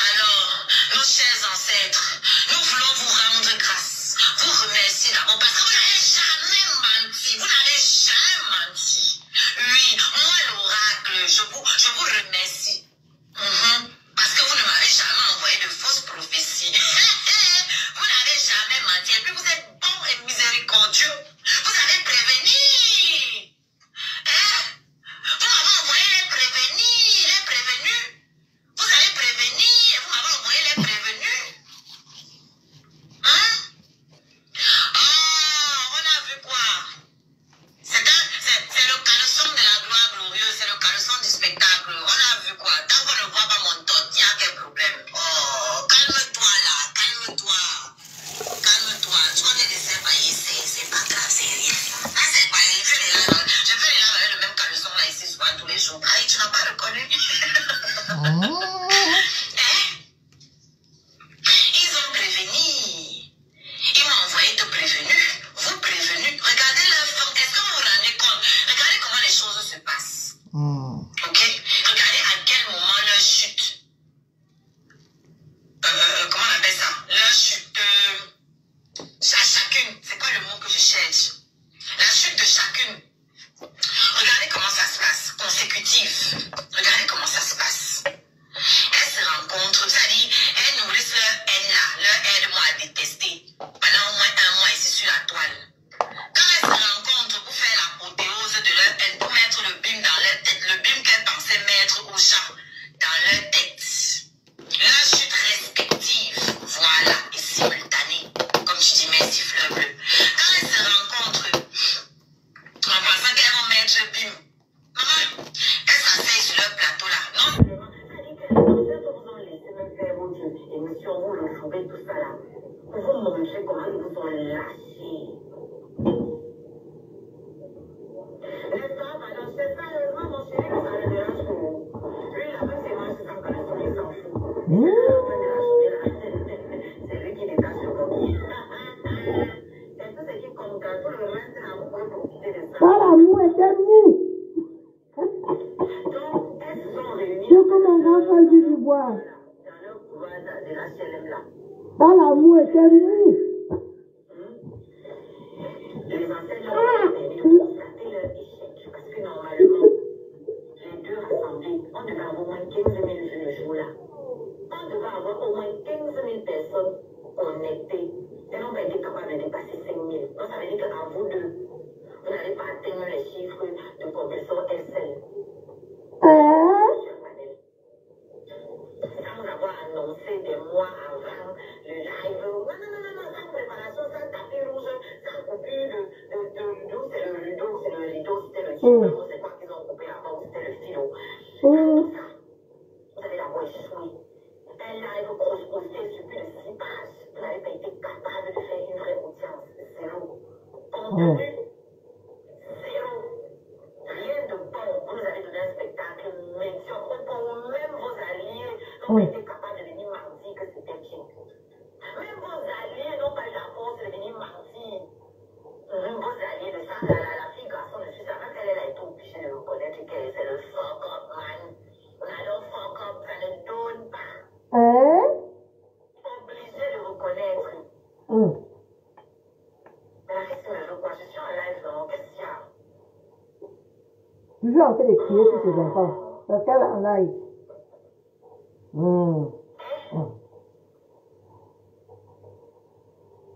Alors, nos chers ancêtres, nous voulons vous rendre grâce, vous remercier d'abord parce que vous n'avez jamais menti. Vous n'avez jamais menti. Oui, moi l'oracle, je vous remercie. Parce que vous ne m'avez jamais envoyé de fausses prophéties. Vous n'avez jamais menti. Et puis vous êtes bon et miséricordieux. Vous avez prévenu. Vous m'avez envoyé les prévenus. Vous avez prévenu et vous m'avez envoyé les prévenus. On a vu quoi? C'est le caleçon de la gloire glorieuse, c'est le caleçon du spectacle. On a vu quoi? Tant qu'on ne voit pas mon tot, il y a quel problème? Oh, calme-toi là, calme-toi. Calme-toi. Tu vois les dessins paillés, c'est pas grave, c'est rien. Là, c'est pareil. Je fais les laves avec le même caleçon là ici souvent tous les jours. Aïe, tu n'as pas reconnu? Ils ont prévenu. Ils m'ont envoyé de prévenus. Vous prévenus. Regardez leur forme. Est-ce que vous vous rendez compte? Regardez comment les choses se passent. Ok? Regardez à quel moment leur chute. Comment on appelle ça? Leur chute. À chacune. C'est quoi le mot que je cherche? La chute de chacune. Regardez comment ça se passe. Consécutive. Regardez comment ça se passe. Elles se rencontrent, c'est-à-dire, elles nourrissent leur haine là, leur aide-moi à détester, pendant au moins un mois ici sur la toile. Quand elles se rencontrent pour faire l'apothéose de leur haine, pour mettre le bim dans leur tête, le bim qu'elles pensaient mettre au chat dans leur tête. Leur chute respective, voilà, et simultanée, comme tu dis, mes siffleurs bleus. Quand elles se rencontrent, en pensant qu'elles vont mettre le bim, elles s'asseyent sur leur plateau là, non? Émission, vous le jouez tout ça là. Pour vous montrer comment ils vous ont lâchés. N'est-ce pas, madame? C'est sérieusement, mon chéri, ça le dérange pour vous. Lui, il a fait ses manches sans connaître, il s'en fout. C'est la fin de la journée là. C'est lui qui détache le coquille. C'est tout ce qui compte. Tout le reste là, vous pouvez profiter de ça. Pas l'amour était mou. Donc, elles se sont réunies. Je peux mon grand frère du bois. De la CLM là. Pas l'amour était mou. Les enseignants ont permis de constater leur échec parce que normalement, les deux rassemblés, on devait avoir au moins 15 000 vues le jour là. On devait avoir au moins 15 000 personnes connectées. Elles n'ont pas été capables de dépasser 5 000. Donc ça veut dire qu'à vous deux, vous n'allez pas atteindre les chiffres de compresseur SL. Sans avoir annoncé des mois avant le live. Non, sans préparation, sans tapis rouge, sans coupure de rideau, c'est le rideau, c'était le filo, c'est quoi qu'ils ont coupé avant, c'était le filo. Tout ça, vous allez l'avoir échoué. Un live grosse posté sur plus de 6 pages. Vous n'avez pas été capable de faire une vraie audience. Zéro. Contenu, zéro. Rien de bon. Vous nous avez donné un spectacle médiocre pour même vos alliés n'ont pas été capables de venir mentir que c'était bien. Même vos alliés n'ont pas eu la force de venir mentir. Même vos alliés de ça, la fille garçon de suite, avant qu'elle a été obligée de reconnaître que c'est le fuck up, man. Alors fuck up, ça ne donne pas. Obligée de reconnaître. Mais la fille me veut quoi? Je suis en live, non? Qu'est-ce qu'il y a? Tu veux en fait de crier sur tes enfants. Parce qu'elle est en live.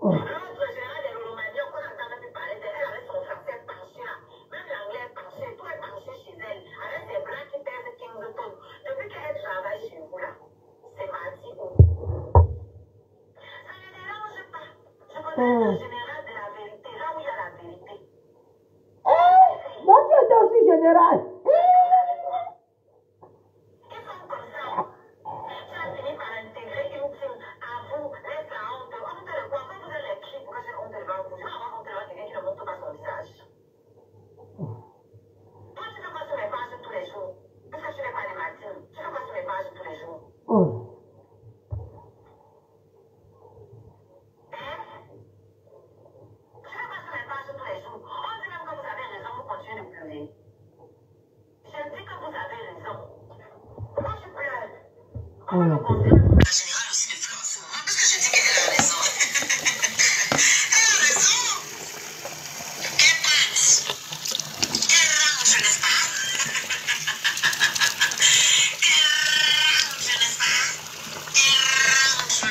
L'autre gérant des Romaniens qu'on entendait plus parler d'elle, elle avait son français penché là. Même l'anglais penché, tout est penché chez elle. Avec ses bras qui pèsent 15 tonnes. Depuis qu'elle travaille chez vous là, c'est parti où? Ça ne dérange pas. Je connais le général de la vérité, là où il y a la vérité. Moi, tu étais aussi général. Ils sont comme ça. Tu as fini par intégrer une team à vous, laisse la honte. Honte de quoi? Quand vous êtes les cris, pourquoi j'ai honte devant vous? Je vais avoir honte devant quelqu'un qui ne montre pas son visage. Toi, tu fais quoi sur mes pages tous les jours? Parce que tu n'es pas les matines. Tu fais quoi sur mes pages tous les jours? générale aussi de fleurs en ce moment, parce que je dis qu'elle a raison. Elle a raison. Elle passe. Elle range, n'est-ce pas? Elle range, n'est-ce pas? Elle range.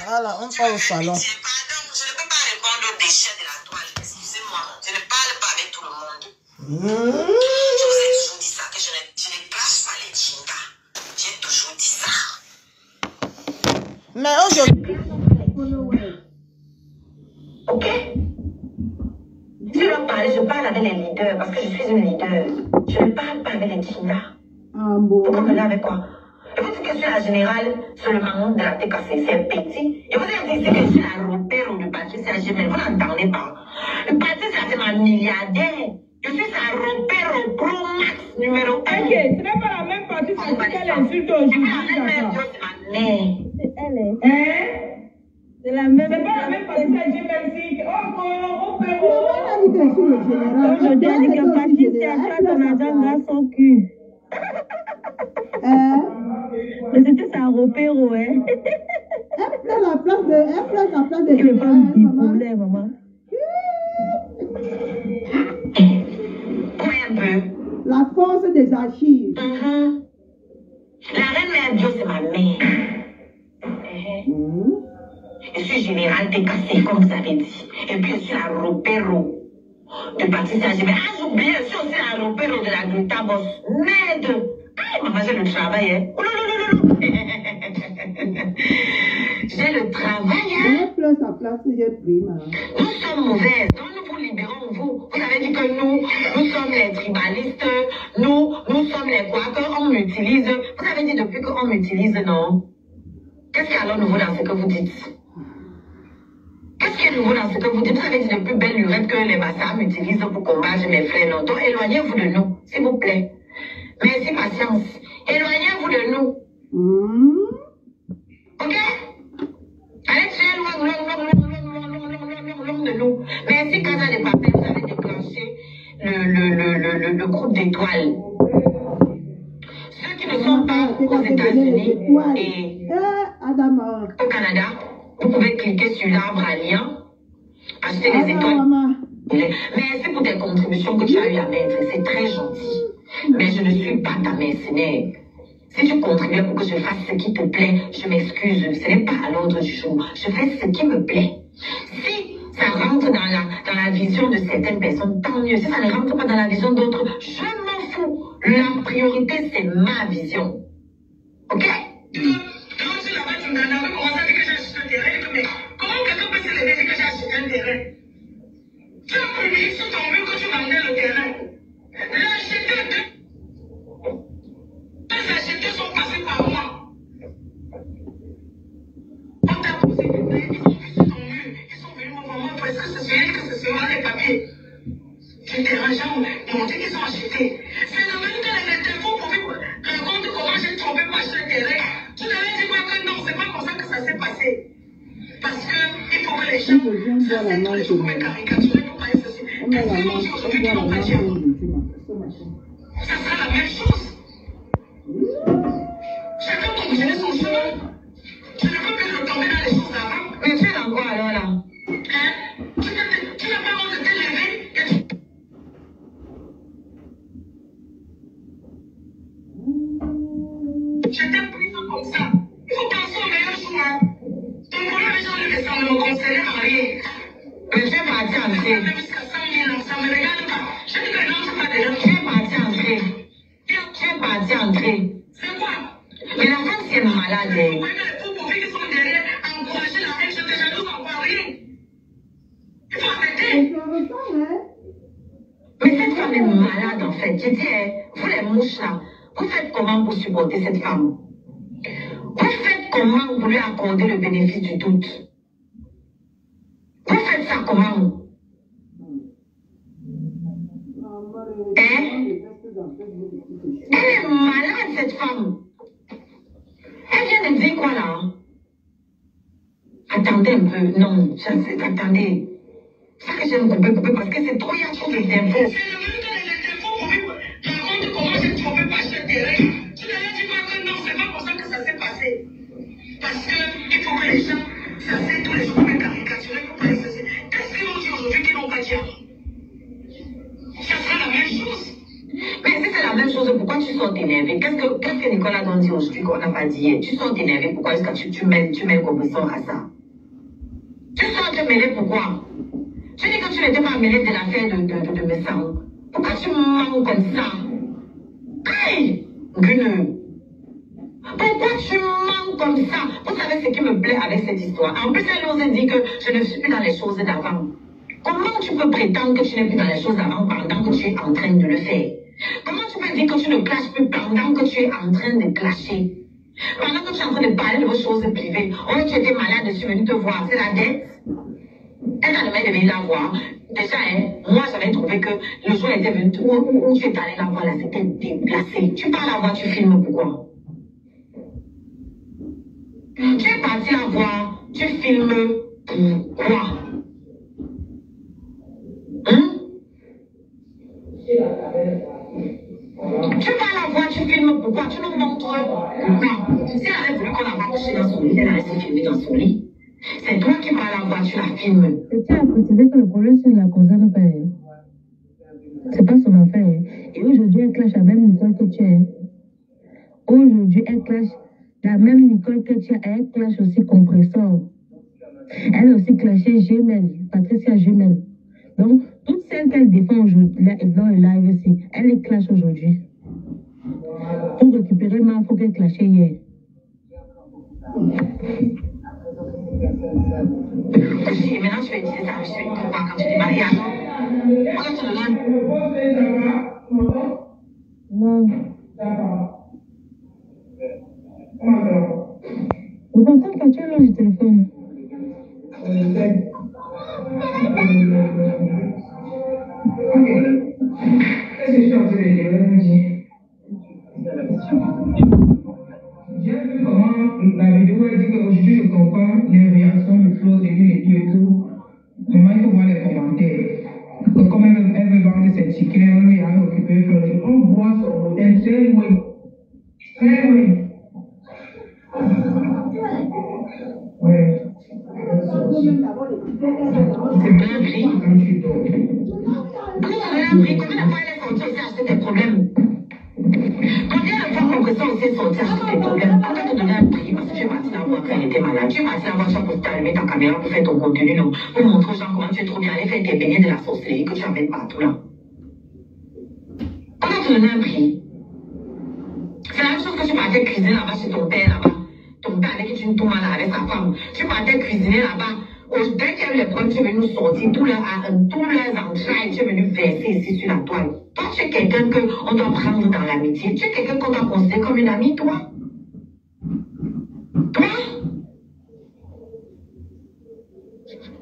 Voilà, on part au salon. Pardon, je ne peux pas répondre aux déchets de la toile. Excusez-moi, je ne parle pas avec tout le monde. Je vous ai toujours dit ça, que je ne crache pas les chingas. J'ai toujours dit ça. Mais aujourd'hui... Ok? Si je dois parler, je parle avec les leaders parce que je suis une leader. Je ne parle pas avec les chingas. Vous comprenez avec quoi? Et vous dites que je suis la générale sur le maman de la TKC, c'est petit. Et vous dites que je suis la repère du Patricia Gemel. Vous n'entendez pas. Le Patricia, c'est ma milliardaire. Je suis sa repère au Pro Max numéro 1. Ok, ce n'est pas la même Patricia qu'elle insulte aujourd'hui. C'est ma mère. Elle est. Hein? C'est la même. C'est pas la même Patricia Gemel. Aujourd'hui, elle dit que Patricia, tu as ton argent dans son cul. Mais c'était sa repéro, hein. Elle prend la place de... Tu veux pas me bipoler, maman. Ouais, un peu. La force des archives. La reine mère Dieu, c'est ma mère. Je suis générale TKC, comme vous avez dit. Et puis, je suis la repéro de Patricia Gemel. Ah, j'ai oublié, je suis aussi la repéro de la Greta Boss. Merde. Ah, maman, j'ai le travail, hein. Oh, non. J'ai le travail, hein. Elle pleure sa place, j'ai pris, maman. Nous sommes mauvaises, donc nous vous libérons, vous. Vous avez dit que nous sommes les tribalistes, nous sommes les quoi, qu'on m'utilise. Vous avez dit depuis qu'on m'utilise, non? Qu'est-ce qu'il y a alors nouveau dans ce que vous dites? Qu'est-ce qui est nouveau dans ce que vous dites? Vous avez dit depuis belle lurette que les massas m'utilisent pour combattre mes frères, non? Donc éloignez-vous de nous, s'il vous plaît. Merci, patience. Éloignez-vous de nous. Ok? Allez très loin de nous. Merci, Casa de Papel, vous avez déclenché le groupe d'étoiles. Ceux qui ne sont pas aux États-Unis et au Canada, vous pouvez cliquer sur l'arbre à lien, acheter les étoiles. Merci pour tes contributions que tu as eu à mettre. C'est très gentil. Mais je ne suis pas ta mercenaire. Si tu contribues pour que je fasse ce qui te plaît, je m'excuse. Ce n'est pas à l'ordre du jour. Je fais ce qui me plaît. Si ça rentre dans la vision de certaines personnes, tant mieux. Si ça ne rentre pas dans la vision d'autres, je m'en fous. La priorité, c'est ma vision. Ok? Quand je suis là-bas, tu me commences à dire que j'ai acheté un terrain. Mais comment quelqu'un peut se lever et dire que j'ai acheté un terrain? Tu as publié sur ton mur que tu vendais le terrain. Les acheteurs sont passés par moi. On t'a posé des plaintes, ils ont vu sur ton mur, ils sont venus me voir, est-ce que c'est celui que c'est seulement les papiers du terrain, ils m'ont dit qu'ils ont acheté. C'est le même que les interviews pour raconter comment j'ai trompé pour acheter le terrain. Tu n'avais dit quoi que non, c'est pas comme ça que ça s'est passé. Parce que il faut que les gens s'asseyent tous les jours pour me caricaturer pour parler ceci. Qu'est-ce qu'ils m'ont dit aujourd'hui qu'ils n'ont pas dit avant? Ça sera la même chose. Chacun continue son chemin. Je ne peux plus retomber dans les choses d'avant. Mais tu es dans quoi alors là? Hein? Tu n'as pas honte de te lever et tu... J'étais prise comme ça. Il faut penser au meilleur choix. Donc voilà, les gens ne me conseillent en rien. Mais tu es parti entrer. Jusqu'à 100 000 ans, ça me regarde pas. Je dis que non, c'est pas de l'homme. Tu es parti entrer. Tu es parti entrer. C'est quoi? Mais la femme, c'est malade. Oui, mais les pauvres qui sont derrière, encourager la haine, je te jalouse encore rien. Il faut arrêter. Mais cette femme est malade en fait. Je dis, vous les mouches là, vous faites comment pour supporter cette femme? Vous faites comment pour lui accorder le bénéfice du doute? Vous faites ça comment? Hein? Elle est malade cette femme. Elle vient de dire quoi là? Attends. attendez un peu. Non, attendez. C'est ça que j'aime couper parce que c'est trop, il y a trop d'infos. C'est le même cas des infos pour vivre. Raconte comment j'ai trompé par ce terrain. Tu n'as dit pas que non, c'est pas pour ça que ça s'est passé. Parce qu'il faut que les gens s'asseyent tous les jours pour les caricaturer, pour les ceci. Qu'est-ce qu'ils vont dire aujourd'hui qu'ils n'ont pas dit avant? Ça sera la même chose. Mais si c'est la même chose, pourquoi tu sors t'énerver? Qu'est-ce que Nicolas a dit aujourd'hui qu'on n'a pas dit hier? Tu sors t'énerver, pourquoi est-ce que tu mets comme ça à ça? Tu sors te mêler pourquoi? Tu dis que tu n'étais pas mêlé de l'affaire de mes sangs. Pourquoi tu mens comme ça? Aïe! Gueneux! Pourquoi tu mens comme ça? Vous savez ce qui me plaît avec cette histoire? En plus, elle nous a dit que je ne suis plus dans les choses d'avant. Comment tu peux prétendre que tu n'es plus dans les choses d'avant pendant que tu es en train de le faire? Comment tu peux dire que tu ne clashes plus pendant que tu es en train de clasher? Pendant que tu es en train de parler de vos choses privées. Oh, tu étais malade, je suis venue te voir. C'est la dette? Elle n'a jamais devait la voir. Déjà, moi, j'avais trouvé que le jour où elle était venue, où tu es allé la voir, là, c'était déplacé. Tu pars la voir, tu filmes pourquoi? Tu es parti la voir, tu filmes pourquoi? Tu vas la voir, tu filmes pourquoi? Tu nous montres pourquoi? Si elle avait voulu qu'on la voit coucher dans son lit, elle a laissé filmer dans son lit. C'est toi qui vas la voir, tu la filmes. Je tiens à préciser que le problème, c'est la concerne pas. C'est pas son affaire. Et aujourd'hui, elle clash la même Nicole que tu es. Aujourd'hui, elle clash la même Nicole que tu es. Elle clash aussi Compressor. Elle a aussi clashé Gmail, Patricia Gmail. Donc, toutes celles qu'elle défend aujourd'hui, dans le live aussi, elle les clash aujourd'hui. Pour récupérer ma, il faut qu'elle clashait hier. Et maintenant, tu vas utiliser ta réussite pour voir quand tu es marié. Regarde sur le live. Non. Vous entendez quand tu es là du téléphone? J'ai vu comment la vidéo a dit qu'aujourd'hui je comprends les réactions de Flo, de lui et tout. Maintenant il faut voir les commentaires. Comme elle veut vendre ses tickets, elle veut y aller occuper Flo. On voit son modèle très loin. Très loin. Ouais. C'est bien pris. Comment ça l'a pris? Combien de fois elle est sortie aussi acheter des problèmes? Combien de fois Compressor aussi est sorti acheter des problèmes? Pourquoi te donner un prix? Parce que tu es parti la voir quand elle était malade. Tu es parti la voir chaque fois que tu as allumé ta caméra pour faire ton contenu, non? Pour montrer aux gens comment tu es trop bien allé faire tes beignets de la sorcellerie que tu amènes partout là. Pourquoi te donner un prix? C'est la même chose que tu partais cuisiner là-bas chez ton père là-bas. Ton père avec qui tu ne tombes là avec sa femme. Tu partais cuisiner là-bas. Dès qu'il y a eu les problèmes, tu es venu sortir tous leurs entrailles, tu es venu verser ici sur la toile. Toi, tu es quelqu'un qu'on doit prendre dans l'amitié. Tu es quelqu'un qu'on doit considérer comme une amie, toi.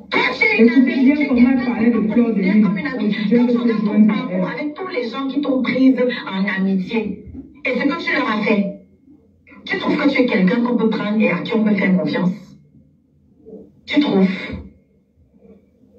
Toi, tu es une amie. Tu es quelqu'un qu'on considère comme une amie. Quand tu regardes ton parcours avec tous les gens qui t'ont prise en amitié, et ce que tu leur as fait, tu trouves que tu es quelqu'un qu'on peut prendre et à qui on peut faire confiance? Tu trouves?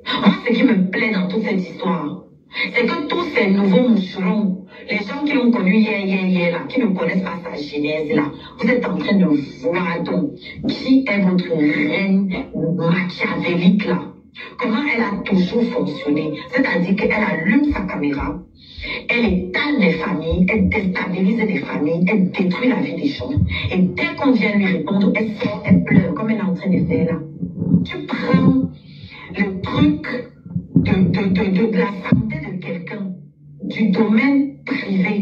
Moi, ce qui me plaît dans toute cette histoire, c'est que tous ces nouveaux moucherons, les gens qui l'ont connu hier, là, qui ne connaissent pas sa genèse, là, vous êtes en train de voir donc qui est votre reine machiavélique, là. Comment elle a toujours fonctionné. C'est-à-dire qu'elle allume sa caméra, elle étale les familles, elle déstabilise les familles, elle détruit la vie des gens. Et dès qu'on vient lui répondre, elle sort, elle pleure, comme elle est en train de faire là. Tu prends le truc de la santé de quelqu'un, du domaine privé.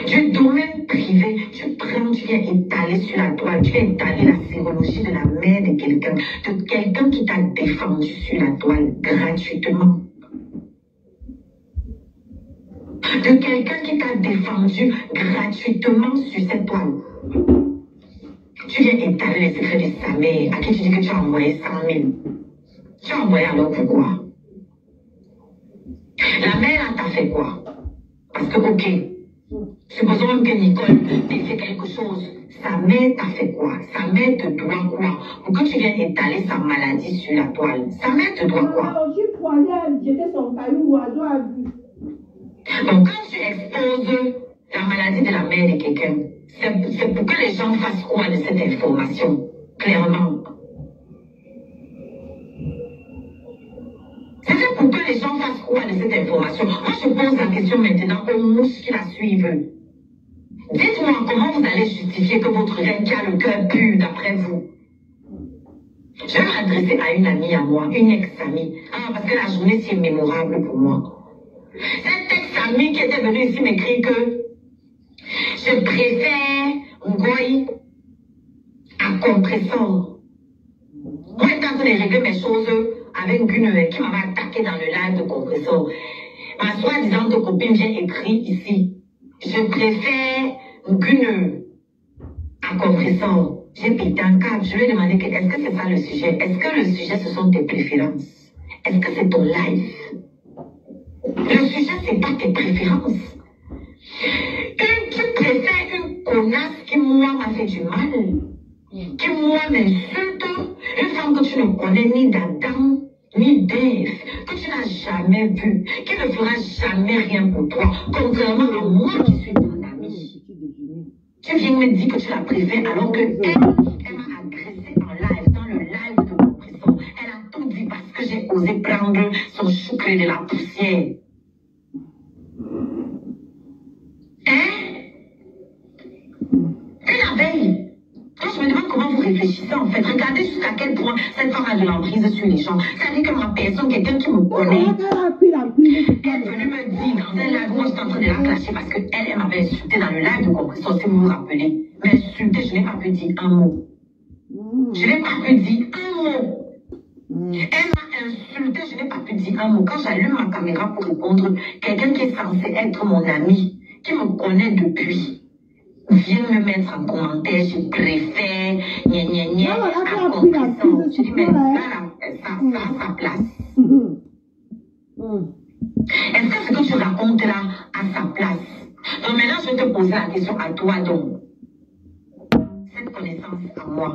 Du domaine privé, tu prends, tu viens étaler sur la toile, tu viens étaler la sérologie de la mère de quelqu'un qui t'a défendu sur la toile gratuitement. De quelqu'un qui t'a défendu gratuitement sur cette toile. Tu viens étaler les secrets de sa mère, à qui tu dis que tu as envoyé 100 000. Tu as envoyé alors pourquoi? La mère, elle t'a fait quoi? Parce que, ok, Supposons même que Nicole t'ait fait quelque chose. Sa mère t'a fait quoi? Sa mère te doit quoi? Pour que tu viennes étaler sa maladie sur la toile. Sa mère te doit quoi? J'étais son caillou, oiseau a vu. Donc quand tu exposes la maladie de la mère de quelqu'un, c'est pour que les gens fassent quoi de cette information? Clairement. C'est pour que les gens fassent quoi de cette information? Moi, je pose la question maintenant aux mouches qui la suivent. Dites-moi comment vous allez justifier que votre reine qui a le cœur pur d'après vous. Je vais m'adresser à une amie à moi, une ex-amie. Ah, parce que la journée c'est mémorable pour moi. Cette ex-amie qui était venue ici m'écrit que je préfère Ngoï à compresseur. Moi, j'étais en train de régler mes choses avec une qui m'avait attaqué dans le live de compresseur. Ma soi-disant copine vient écrire ici. Je préfère Gune à compresseur. J'ai pété un câble. Je lui ai demandé est-ce que c'est ça le sujet? Est-ce que le sujet ce sont tes préférences? Est-ce que c'est ton live? Le sujet c'est pas tes préférences. Tu préfères une connasse qui moi m'a fait du mal, qui moi m'insulte, une femme que tu ne connais ni d'Adam ni d'Ève, que tu n'as jamais vue, qui ne fera jamais rien pour toi, contrairement à moi qui suis ton ami. Tu viens me dire que tu la préfères alors que elle m'a agressé en live, dans le live de compresseur. Elle a tout dit parce que j'ai osé prendre son choucre de la poussière. Et la veille, quand je me demande comment vous réfléchissez en fait, regardez jusqu'à quel point cette femme a de l'emprise sur les gens. C'est-à-dire que ma personne, quelqu'un qui me connaît, elle est venue me dire dans un live, moi j'étais en train de la clasher parce qu'elle m'avait insulté dans le live de compresseur, si vous vous rappelez. M'insulter, je n'ai pas pu dire un mot. Je n'ai pas pu dire un mot. Elle m'a insulté, je n'ai pas pu dire un mot. Quand j'allume ma caméra pour répondre, quelqu'un qui est censé être mon ami, qui me connaît depuis, vient me mettre en commentaire, je préfère, à compresseur. Je dis, mais là, ça a sa place. Est-ce que ce que tu racontes là a sa place? Donc maintenant, je vais te poser la question à toi, donc. Cette connaissance à moi.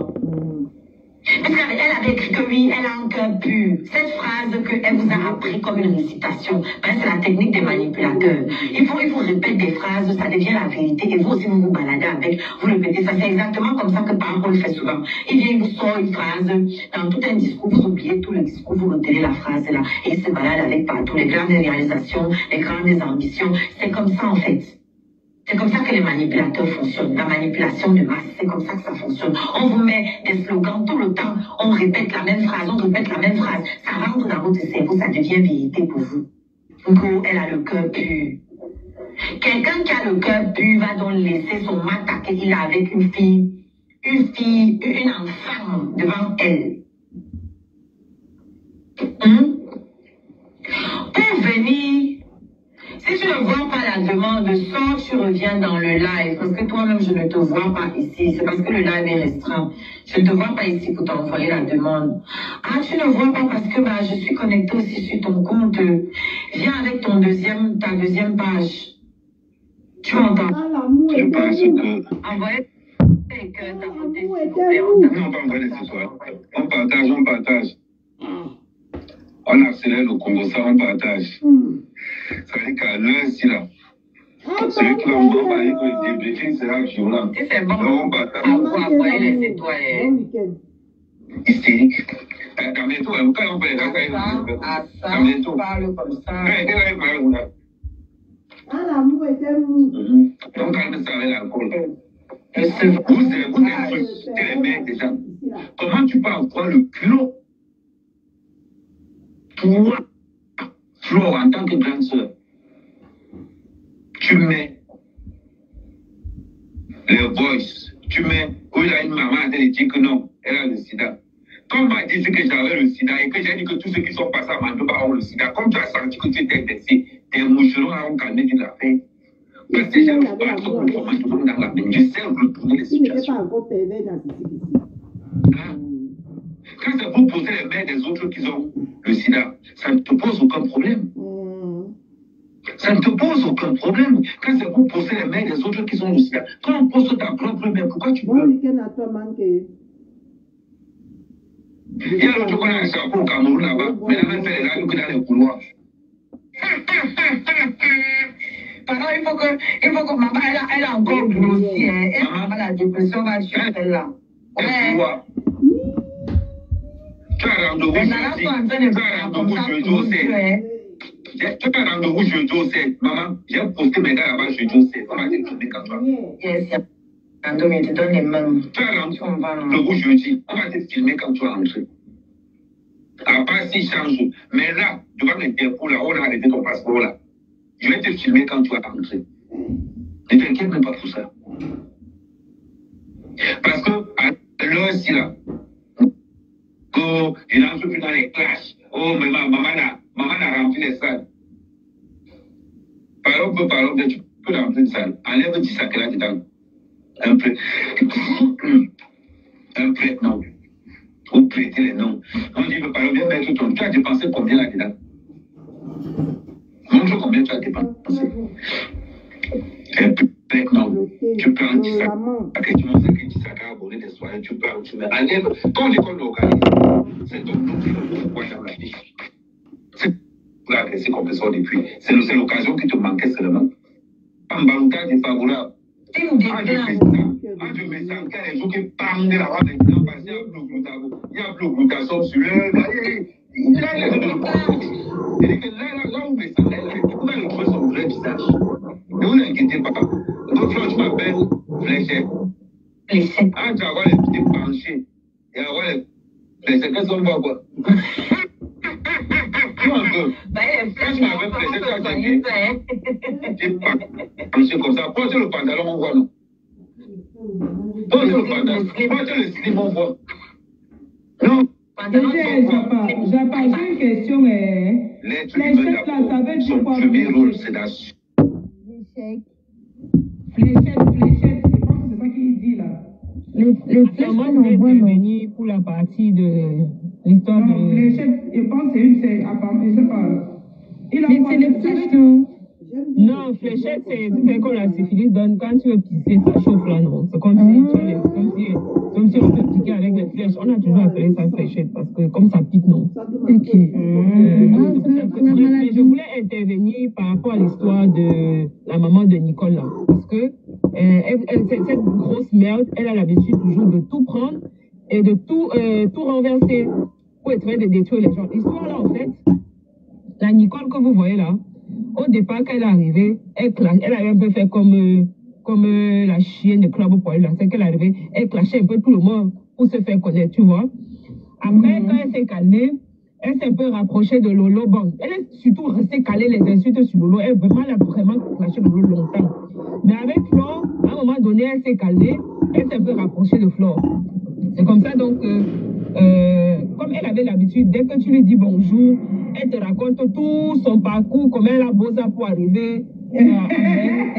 Parce qu'elle avait écrit que oui, elle a un cœur pur. Cette phrase qu'elle vous a appris comme une récitation, ben, c'est la technique des manipulateurs. Il faut répéter des phrases, ça devient la vérité. Et vous aussi, vous vous baladez avec, vous répétez ça. C'est exactement comme ça que Parole fait souvent. Il vient, il vous sort une phrase, dans tout un discours, vous oubliez tout le discours, vous retenez la phrase là. Et il se balade avec partout, les grandes réalisations, les grandes ambitions. C'est comme ça en fait. C'est comme ça que les manipulateurs fonctionnent. La manipulation de masse, c'est comme ça que ça fonctionne. On vous met des slogans tout le temps. On répète la même phrase, on répète la même phrase. Ça rentre dans votre cerveau, ça devient vérité pour vous. Ngo, elle a le cœur pur. Quelqu'un qui a le cœur pur va donc laisser son matraquer. Il est avec une enfant devant elle. Pour venir... Si tu ne vois pas la demande, sors, tu reviens dans le live. Parce que toi-même, je ne te vois pas ici. C'est parce que le live est restreint. Je ne te vois pas ici pour t'envoyer la demande. Ah, tu ne vois pas parce que je suis connecté aussi sur ton compte. Viens avec ta deuxième page. Tu m'entends? Je pense que... Envoyez ta photo, s'il vous plaît. Non, pas envoyer ce soir. On partage. On accélère le Congo, ça, on partage. Ça veut dire qu'à l'heure, si là, celui qui va me parler que le débriefing sera violent. C'est bon. Donc, on partage. Envoyez les étoiles. Hystérique. Dans bientôt, quand on fait les dans bientôt. Parle comme ça. L'amour était mou. Donc, calme ça avec l'alcool. Vous insultez les mecs déjà. Comment tu peux avoir le culot? Toi, Flo, en tant que grande sœur, tu mets les voice, tu mets où il y a une maman elle dit que non, elle a le sida. Quand on m'a dit que j'avais le sida et que j'ai dit que tous ceux qui sont passés à Mandoba ont le sida, comme tu as senti que tu étais intéressé, tes moucherons ont calmé toute la paix. Parce que j'ai le pas trop pour dans la peine. Je sais retourner les situations. Quand c'est pour poser les mains des autres qui ont le sida, ça ne te pose aucun problème. Ça ne te pose aucun problème. Quand c'est pour poser les mains des autres qui sont au sida, quand on pose ta propre main, pourquoi tu peux? week-end à toi, manqué. Il y a l'autre qu'on a un chapeau au Cameroun là-bas, mais là, on fait les radios que dans les couloirs. Pardon, il faut que maman, elle a encore grossi, hein. Elle a la dépression va sur elle là. Ouais. Tu as rendez-vous jeudi au 7. Tu as rendez-vous jeudi au 7. Maman, j'ai posté mes gars là-bas jeudi au 7. On va te filmer quand tu vas. Yes, mais tu donnes les mains. Tu as rendez-vous jeudi. On va te filmer quand tu vas rentrer. À part si change. Mais là, devant les dépôts là, on a arrêté ton passeport là. Je vais te filmer quand tu vas rentrer. Ne t'inquiète même pas pour ça. Parce que à l'heure-ci là, il n'entre plus dans les clashs. Oh, mais maman a rempli les salles. Parlons peu, tu peux remplir une salle. Enlève un petit sac là dedans. Un prête-nom. Ou prêter les noms. On dit, parlons bien mettre ton. Tu as dépensé combien là dedans? Montre combien tu as dépensé. Un prête-nom. Tu prends un petit sac. Après, tu montres un petit sac à abonner des soirées. Tu prends, tu mets. Enlève. Quand l'école l'organise, c'est ton nom qui le pouvoir dans la vie. C'est pour agresser comme ça depuis. C'est l'occasion qui te manquait seulement. En banque défavorable. Je me sens qu'il y a des gens qui parlent de la voix maintenant parce qu'il y a plus de glutation sur le. Là où me sens, vous pouvez le trouver son vrai visage. Ne vous inquiétez pas. D'autres fois, je m'appelle Fléchette. Ah, tu vas voir les petits penchés. Et avoir les Fléchettes. Qu'est-ce qu'on voit quoi? Quand je m'appelle Fléchette, tu as penché comme ça. Portez le pantalon, on voit, non? Portez le pantalon. Portez le slip, on voit. Non. J'ai une question. L'être humain d'abord, son premier rôle, c'est d'assurer. Fléchette, je pense que c'est ça qu'il dit là. Les flèches qu'on envoie, non. Pour la partie de l'histoire de... Fléchette, je pense que c'est apparemment, je sais pas. Mais c'est les flèches, non? Non, fléchette, c'est comme la syphilis donne. Quand tu veux pisser, ça chauffe là, non? C'est comme si on te piquait avec des flèches. On a toujours appelé ça fléchette parce que comme ça pique, non? Ok. Mais je voulais intervenir par rapport à l'histoire de la maman de Nicole là. Parce que cette grosse merde, elle a l'habitude toujours de tout prendre et de tout renverser pour être de détruire les gens. L'histoire là, en fait, la Nicole que vous voyez là, au départ, quand elle est arrivée, elle avait un peu fait comme la chienne de Club Poil, là. C'est qu'elle est arrivée, elle clashait un peu tout le monde pour se faire connaître, tu vois. Après, quand elle s'est calmée, elle s'est un peu rapprochée de Lolo. Bon, elle est surtout restée calée les insultes sur Lolo. Elle a vraiment clashé Lolo longtemps. Mais avec Flore, à un moment donné, elle s'est calmée, elle s'est un peu rapprochée de Flore. C'est comme ça, donc, comme elle avait l'habitude, dès que tu lui dis bonjour, elle te raconte tout son parcours, comment elle a bossé pour arriver à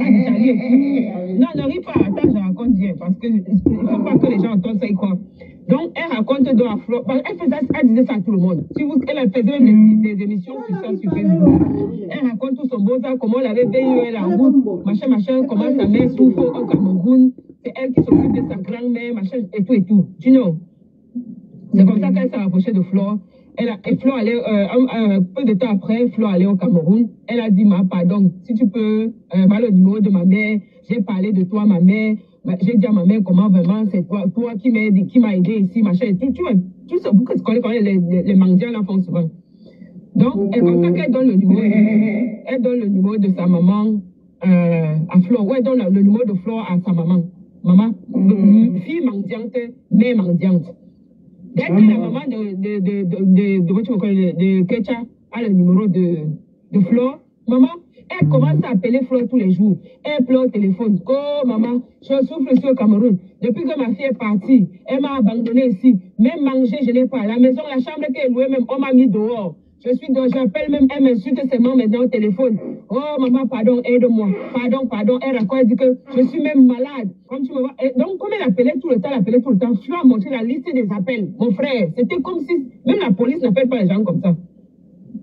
Italie et tout. Non, ne ris pas, attends, je raconte bien, parce qu'il ne faut pas que les gens entendent ça et quoi. Donc, elle raconte donc à Flore, elle disait ça à tout le monde. Elle faisait même des émissions sur ça sur Facebook. Elle raconte tout son bossa, comment elle avait veillé elle en route, machin, comment sa mère souffre au Cameroun. C'est elle qui s'occupe de sa grand-mère, machin, et tout. Tu know. C'est comme ça qu'elle s'est rapprochée de Flore. Et Flore allait, peu de temps après, Flore allait au Cameroun. Elle a dit, pardon, si tu peux, le numéro de ma mère, j'ai parlé de toi, ma mère. J'ai dit à ma mère comment vraiment c'est toi qui m'a aidé ici, machin, et tout. Tu sais, pourquoi tu connais les mendiants là font souvent. Donc, c'est comme ça qu'elle donne le numéro. Elle donne le numéro de sa maman à Flore. Ouais, elle donne le numéro de Flore à sa maman. Maman, fille mendiante, mère mendiante. Dès que la maman de Ketcha a le numéro de Flore, maman, elle commence à appeler Flore tous les jours. Elle pleure au téléphone. Oh maman, je souffre ici au Cameroun. Depuis que ma fille est partie, elle m'a abandonné ici. Même manger, je n'ai pas. La maison, la chambre qu'elle louée, même, on m'a mis dehors. Je suis dehors, j'appelle même, elle m'insulte seulement maintenant au téléphone. Oh maman, pardon, aide-moi. Pardon. Elle raconte, elle dit que je suis même malade. Comme tu me vois. Et donc, comme elle appelait tout le temps, je lui ai montré la liste des appels. Mon frère, c'était comme si même la police n'appelle pas les gens comme ça.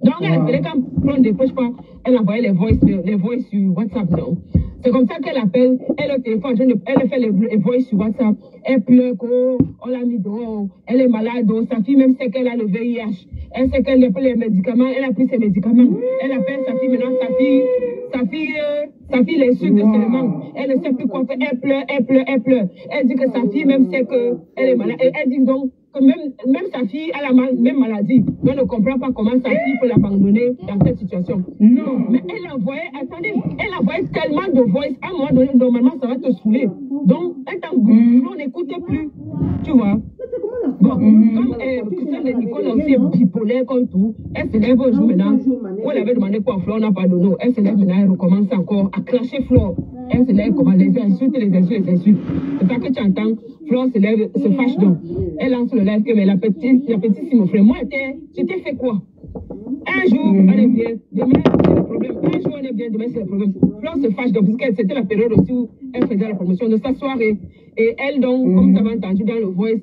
Donc, elle appelait quand Flo décroche pas, elle envoyait les voice sur WhatsApp, non. C'est comme ça qu'elle appelle, elle au téléphone, elle fait les voice sur WhatsApp, elle pleure, oh, on l'a mis dehors, elle est malade, oh, sa fille même sait qu'elle a le VIH, elle sait qu'elle a pris les médicaments, elle a pris ses médicaments, elle appelle sa fille maintenant, sa fille les suit de seulement, elle ne sait plus quoi faire, elle pleure, elle dit que sa fille même sait qu'elle est malade, et elle dit donc que même sa fille a la même maladie, mais elle ne comprend pas comment sa fille peut l'abandonner dans cette situation. Non, mais elle envoyait tellement de voice, à un moment donné, normalement ça va te saouler. Donc, on n'écoutait plus, tu vois. Bon, comme Christiane de Nicole aussi est bipolaire comme tout, elle se lève un jour maintenant, où elle avait demandé quoi, Flore n'a pas donné, elle se lève maintenant, elle recommence encore à cracher Flore. Elle se lève comme les insultes. C'est ça que tu entends. Flore se lève, se fâche donc. Elle lance le live que mais la petite, si mon frère, moi, tu t'ai fait quoi? Un jour, on est bien, demain, c'est le problème. Un jour, on est bien, demain, c'est le problème. Flore se fâche donc, parce que c'était la période aussi où elle faisait la promotion de sa soirée. Et elle, donc, comme ça va entendu dans le voice,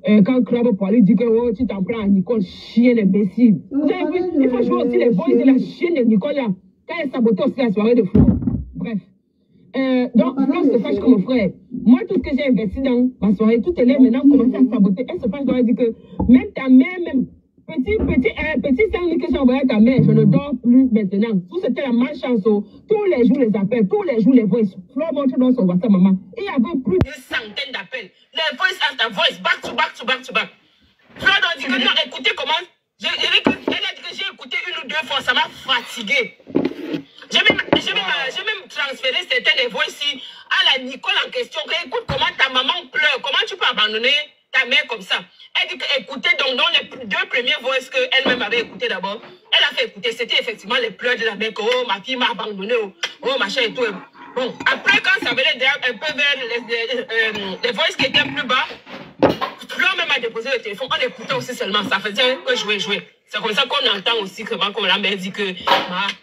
quand Club Poilu dit que oh, tu t'en prends à Nicole, chienne imbécile. Il faut jouer aussi les voices de la chienne de Nicole là, quand elle sabotait aussi la soirée de Flore. Bref. Donc, Flore se fâche comme mon frère. Moi, tout ce que j'ai investi dans ma soirée, tout élève maintenant commence à saboter. Elle se fâche, donc elle dit que même ta mère, même petit sang que j'ai envoyé à ta mère, je ne dors plus maintenant. Tout c'était la malchance. Tous les jours, les appels, tous les jours, les voices. Flore montre dans son WhatsApp, maman. Il y avait plus de centaines d'appels. Les voices after voice, back to back to back to back. Flore a dit que non, écoutez comment. Elle a dit que j'ai écouté une ou deux fois, ça m'a fatigué. J'ai même transféré certaines voix ici à la Nicole en question. Écoute comment ta maman pleure. Comment tu peux abandonner ta mère comme ça? Elle dit qu'écoutez donc dans les deux premières voix qu'elle-même avait écoutées d'abord. Elle a fait écouter. C'était effectivement les pleurs de la mère. Que, oh, ma fille m'a abandonné. Oh, machin et tout. Bon, après quand ça venait un peu vers les voix qui étaient plus bas, Flore même a déposé le téléphone. On écoutait aussi seulement. Ça faisait que jouer. C'est comme ça qu'on entend aussi que comme la mère dit que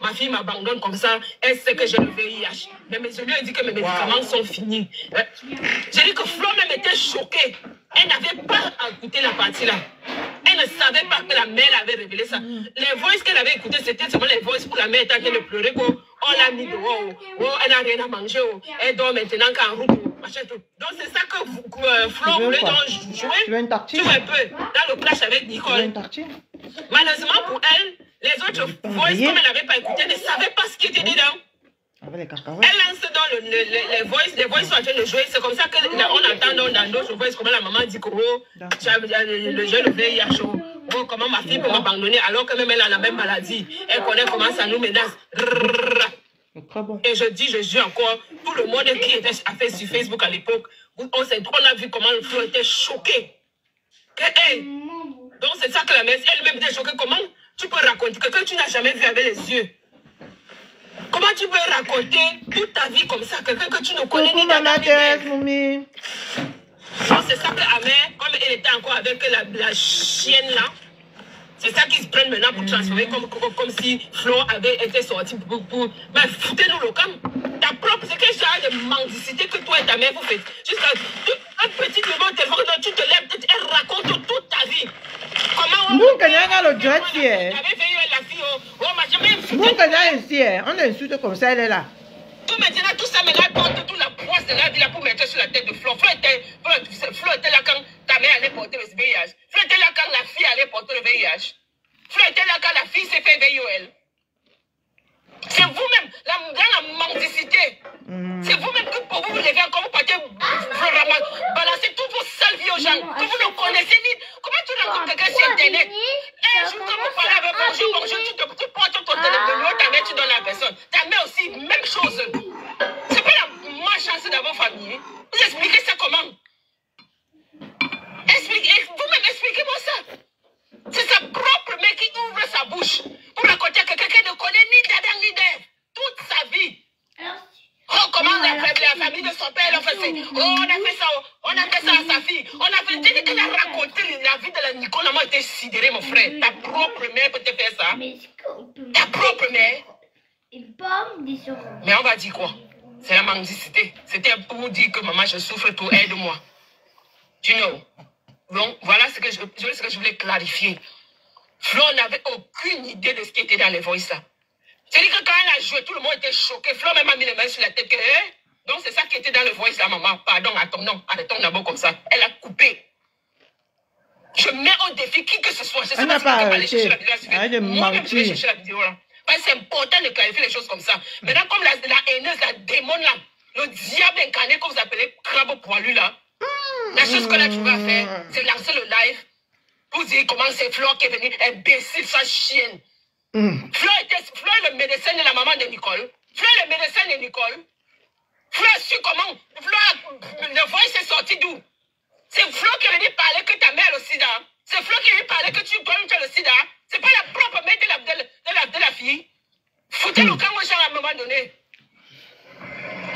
ma fille m'abandonne comme ça. Elle sait que j'ai le VIH. Mais je lui ai dit que mes médicaments sont finis. J'ai dit que Flore même était choquée. Elle n'avait pas écouté la partie là. Elle ne savait pas que la mère avait révélé ça. Les voix qu'elle avait écoutées, c'était seulement les voix pour la mère étant qu'elle pleurait. On l'a mis dehors. Oh, elle n'a rien à manger. Elle dort maintenant qu'en route. Machin, tout. Donc c'est ça que Flore voulait donc jouer. Tu veux un tartine? Tu vois un peu dans le clash avec Nicole. Malheureusement pour elle, les autres voix, comme elle n'avait pas écouté, ne savaient pas ce qui était dedans. Elle lance dans les voix sont en train de jouer. C'est comme ça qu'on entend dans d'autres voix comment la maman dit que oh, le jeune VIH, oh, comment ma fille peut m'abandonner alors que même elle a la même maladie. Elle connaît comment ça nous menace. Et je jure encore, tout le monde qui était fait sur Facebook à l'époque, on a vu comment le Flore était choqué. Donc c'est ça que la mère elle-même était choquée. Comment tu peux raconter quelqu'un que tu n'as jamais vu avec les yeux? Comment tu peux raconter toute ta vie comme ça, quelqu'un que tu ne connais ni dans la vie? Donc c'est ça que la mère, comme elle était encore avec la chienne là, c'est ça qu'ils se prennent maintenant pour transformer comme si Flore avait été sortie pour mais foutez-nous le camp. Ta propre, c'est quel genre de mendicité que toi et ta mère vous faites. Juste un petit moment, tu te lèves, elle raconte toute ta vie. Comment on... Nous, le joie ici. On insulte comme ça, elle est là. Tout maintenant, tout ça, maintenant, porte toute la poisse de la vie là pour mettre sur la tête de Flore. Flore était là quand ta mère allait porter le VIH. Flore était là quand la fille allait porter le VIH. Flore était là quand la fille s'est fait VIOL. C'est vous-même, la mendicité. C'est vous-même que pour vous, les gars, quand vous partez balancer toutes vos sales vies aux gens, que vous ne connaissez ni. Comment tu rencontres quelqu'un sur Internet? Un jour, quand vous parlez avec bonjour, tu portes ton téléphone, ta mère, tu donnes à la personne. Ta mère aussi, même chose. C'est pas la malchance d'avoir famille. Vous expliquez ça comment? Vous-même, expliquez-moi ça. C'est sa propre mère qui ouvre sa bouche pour raconter à quelqu'un qui ne connaît ni d'Adam ni d'Ève toute sa vie. Oh, comment la famille de son père a fait ça? Oh, on a fait ça à sa fille. On a fait ça. Elle a raconté la vie de la Nicole. Maman était sidérée, mon frère. Ta propre mère peut te faire ça. Ta propre mère. Mais on va dire quoi? C'est la mendicité. C'était pour dire que maman, je souffre, tout, aide-moi. Tu know. Donc, voilà ce que je voulais clarifier. Flo n'avait aucune idée de ce qui était dans les voices là. C'est-à-dire que quand elle a joué, tout le monde était choqué. Flo même a mis les mains sur la tête. Donc c'est ça qui était dans le voice là, maman. Pardon, attends, non, arrêtons d'abord comme ça. Elle a coupé. Je mets au défi qui que ce soit. Je sais pas si tu peux aller chercher la vidéo. Moi-même, je vais chercher la vidéo là. Parce que c'est important de clarifier les choses comme ça. Maintenant, comme la haineuse, la démon là, le diable incarné, comme vous appelez, crabe poilu là, la chose que là tu vas faire, c'est lancer le live pour dire comment c'est Flo qui est venu, imbécile, sa chienne. Flo est le médecin de la maman de Nicole. Flo est le médecin de Nicole. Flo a su comment. Le voice est sorti d'où? C'est Flo qui est venu parler que ta mère a le sida. C'est Flo qui est venu parler que toi-même tu as le sida. C'est pas la propre mère de la fille. Foutez le camp aux gens à un moment donné.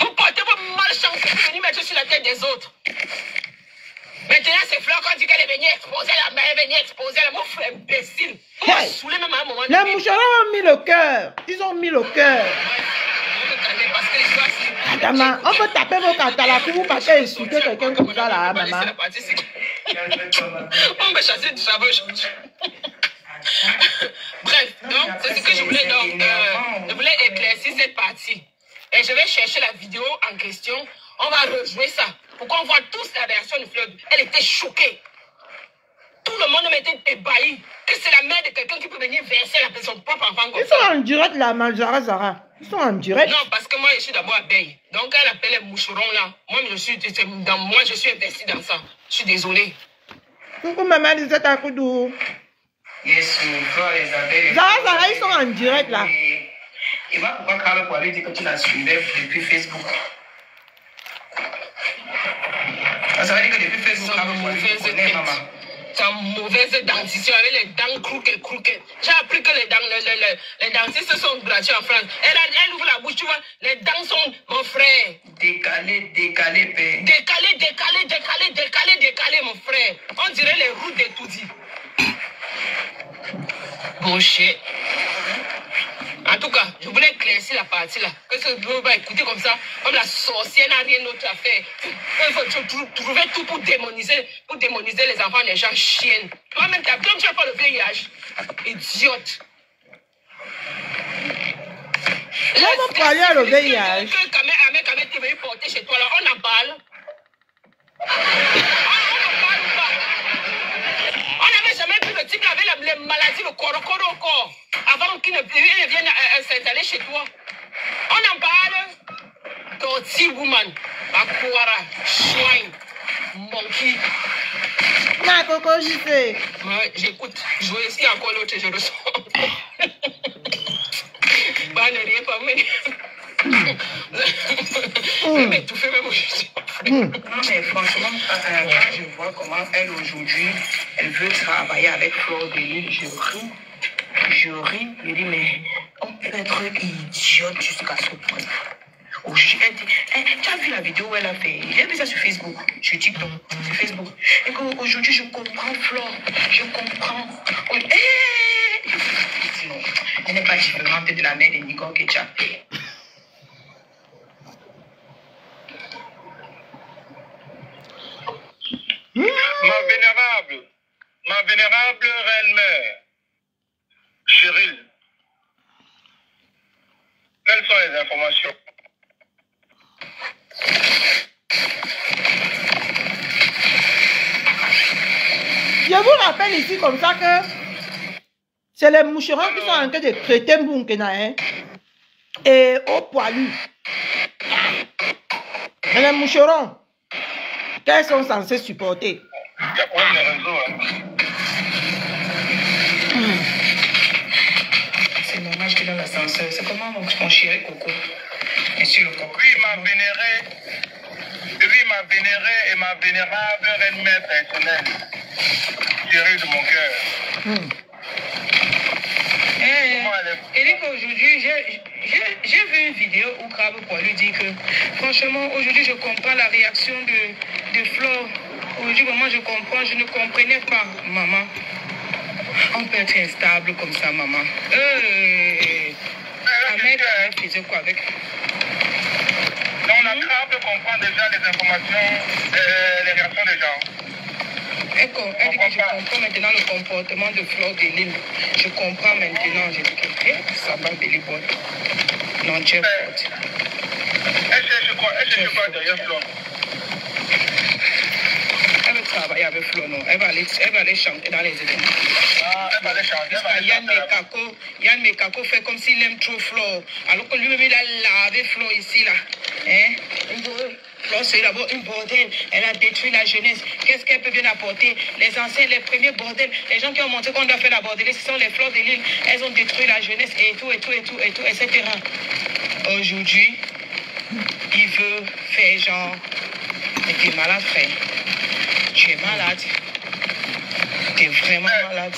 Vous portez vos malchance pour venir mettre sur la tête des autres. Maintenant, c'est Flo qui dit qu'elle est venue exposer la mère, elle est venue exposer la mon frère imbécile. Vous me saoulez même à un moment donné. Les mouchards ont mis le cœur. Ils ont mis le cœur. Maman, on peut taper vos cartes à la cour, vous partez insulter quelqu'un comme ça là, maman. On me chasser du travail aujourd'hui. Bref, donc, c'est ce que je voulais donc, je voulais éclaircir cette partie. Et je vais chercher la vidéo en question. On va rejouer ça. Pour qu'on voit tous la réaction de Flo. Elle était choquée. Tout le monde m'était ébahi. Que c'est la mère de quelqu'un qui peut venir verser son propre enfant comme ça. Ils sont en direct là, Zara. Ils sont en direct. Non, parce que moi, je suis d'abord abeille. Donc, elle appelle les moucherons là. Moi, je suis investie dans ça. Je suis désolée. Coucou, maman, vous êtes à Koudou. Yes, les abeilles. Zara, ils sont en direct là. Et moi, pourquoi Carole pour lui dire que tu la suivais depuis Facebook? Ça veut dire que depuis Facebook, Carole pour lui connaît maman. Ta mauvaise dentition avec les dents crooked. J'ai appris que les dentistes sont gratuits en France. Elle ouvre la bouche, tu vois, les dents sont, mon frère. Décalé, père. Décalé, mon frère. On dirait les routes des tout-dits. Bullshit. En tout cas, je voulais éclaircir la partie là. Que ce groupe va écouter comme ça, comme la sorcière n'a rien d'autre à faire. Il faut trouver tout pour démoniser les enfants des gens chiennes. Toi-même, tu n'as pas le vieillage. Idiote. Comment parler à le vieillage? Un mec avait été porter chez toi là, on en parle. On en parle ou pas? On n'avait jamais vu le type avec les maladies, le corps au corps. Avant qu'il ne vienne s'installer chez toi. On en parle. Dirty woman. Aquara. Swine. Monkey. Ma coco, j'y sais. J'écoute. Je vais essayer encore l'autre, je ressens. Bah, ne rien pas, mais. Je vais tout faire même aujourd'hui. Non, mais franchement, quand je vois comment elle aujourd'hui, elle veut travailler avec Flore Delis, je ris, je dis, mais on peut être idiote jusqu'à ce point. Aujourd'hui, elle dit, tu as vu la vidéo où elle a fait? J'ai vu ça sur Facebook, sur TikTok, sur Facebook. Et qu'aujourd'hui, je comprends Flore, je comprends. Non, elle n'est pas différente de la mère de Nicole Ketchup. Ma vénérable reine-mère, Cheryl, quelles sont les informations? Je vous rappelle ici comme ça que c'est les moucherons qui sont en train de traiter Mbunkena, hein, et au poilu. Et les moucherons, qu'elles sont censées supporter? Il y a pas de réseau, hein. C'est normal, je suis dans l'ascenseur. C'est comment mon chéri Coco? Monsieur le Coco. Lui m'a vénéré et ma vénérable reine-mère personnelle. Chérie de mon cœur. Et dit qu'aujourd'hui, j'ai vu une vidéo où Crabe pour lui dire que franchement, aujourd'hui, je comprends la réaction de Flore. Aujourd'hui, maman, je comprends, je ne comprenais pas, maman. On peut être instable comme ça, maman. Ahmed faisait quoi avec? On a Crabe de comprendre déjà les informations, les réactions des gens. Elle dit que je comprends maintenant le comportement de Fleur de Lille. Je comprends maintenant. J'ai dit que ça va de l'île. Non, Jeff. Elle cherche quoi derrière Fleur? Elle veut travailler avec Flo, non. Elle va aller chanter dans les événements. Ah, elle va aller chanter. Yann Mekako fait comme s'il aime trop Flo. Alors que lui-même, il a lavé Flo ici, là. Hein? Flo, c'est d'abord une bordel. Elle a détruit la jeunesse. Qu'est-ce qu'elle peut bien apporter? Les anciens, les premiers bordels, les gens qui ont montré qu'on doit faire la bordelée, ce sont les Fleurs de Lille. Elles ont détruit la jeunesse et tout, etc. Aujourd'hui, il veut faire genre... Mais tu es malade, frère. Tu es malade. Tu es vraiment malade.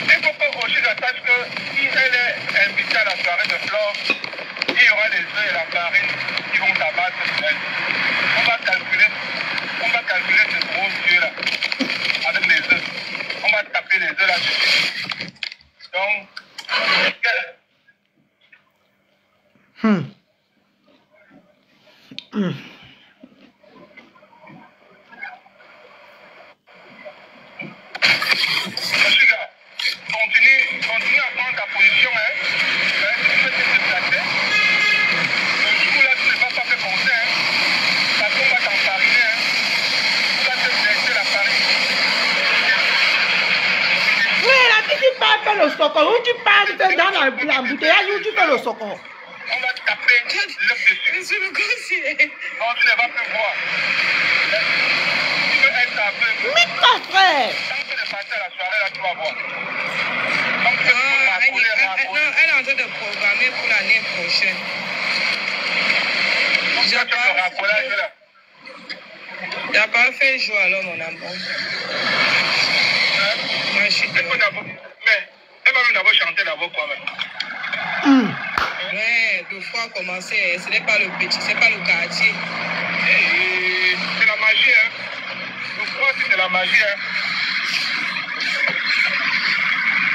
Il faut que Oshida sache que si elle est invitée à la soirée de Flore, il y aura les œufs et la farine qui vont s'abattre sur elle. On va calculer ce gros yeux là avec les œufs. On va taper les œufs là-dessus. Donc, continue à prendre ta position, hein. Tu peux te déplacer. Le jour là, tu ne vas pas faire penser, hein. Parce qu'on va t'enfariner, hein. On va te blesser la farine. Oui, la petite part fait le socor. Où tu pars dans l'embouteillage, où tu fais le socor? On va taper l'œuf dessus. Non, tu ne vas plus voir. Tu veux être aveugle. Mais quoi, frère? Tant que tu es passé à la soirée, là, tu vas voir. Elle est en train de programmer pour l'année prochaine. Tu n'as pas fait jour alors, mon amour. Moi, je suis mais elle va même d'abord chanter d'abord quoi même. Ouais, deux fois commencer. Ce n'est pas le petit, ce n'est pas le quartier. C'est la magie, hein. Je crois que c'est la magie, hein.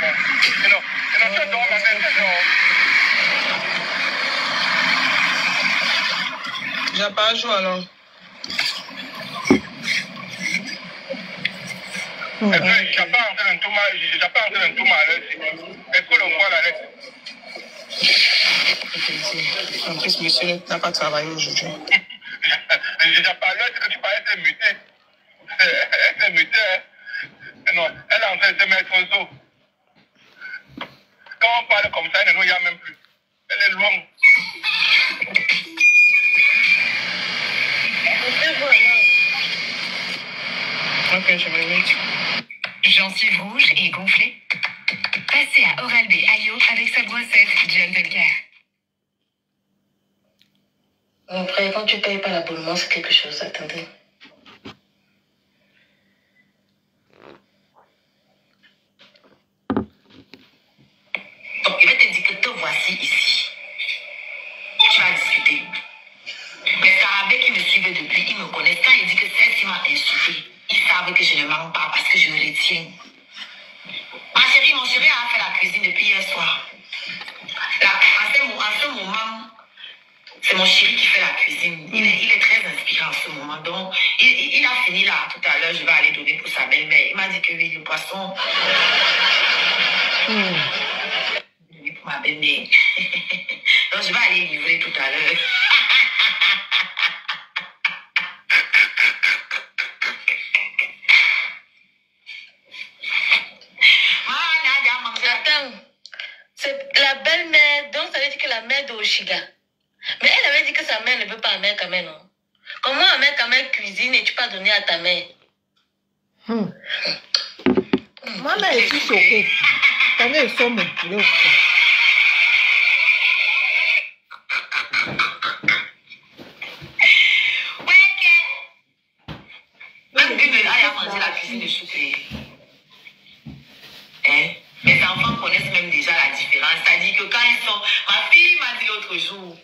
Non, c'est donc la même chose. J'ai pas joué alors. J'ai pas entré dans tout mal, est-ce que le voit la laisse? En plus, monsieur n'a pas travaillé aujourd'hui. J'ai déjà parlé, c'est que tu parlais de muté. Elle s'est mutée, hein. Non, elle est en train de se mettre au zoo. Quand on parle comme ça, elle ne nous y a même plus. Elle est loin. Ok, je vais le mettre. Gencives rouges et gonflées. Passez à Oral-B Ayo avec sa brossette Gentle Care. Après, quand tu payes pas l'abonnement, c'est quelque chose. Attendez. Donc, je vais te dire que te voici ici. Tu vas discuter. Les Sarabais qui me suivent depuis, ils me connaissent. Quand ils disent que celle-ci m'a insulté, ils savent que je ne mens pas parce que je retiens. Ma chérie, mon chéri a fait la cuisine depuis hier soir. En ce moment, c'est mon chéri qui fait la cuisine. Il est très inspirant en ce moment. Donc, il a fini là tout à l'heure. Je vais aller donner pour sa belle-mère. Il m'a dit que oui, le poisson. Donner pour ma belle-mère. Donc, je vais aller livrer tout à l'heure. Attends, c'est la belle-mère, donc ça veut dire que la mère de Oshiga. Mais elle avait dit que sa mère ne veut pas Amère Kamel, non? Comment Amère Kamel cuisine et tu pas donné à ta mère? Ma mère est si choquée. Quand elle sort mon poulet. Même une a mangé la cuisine de souper. Les enfants connaissent même déjà la différence. C'est-à-dire que quand ils sont... Ma fille m'a dit l'autre jour,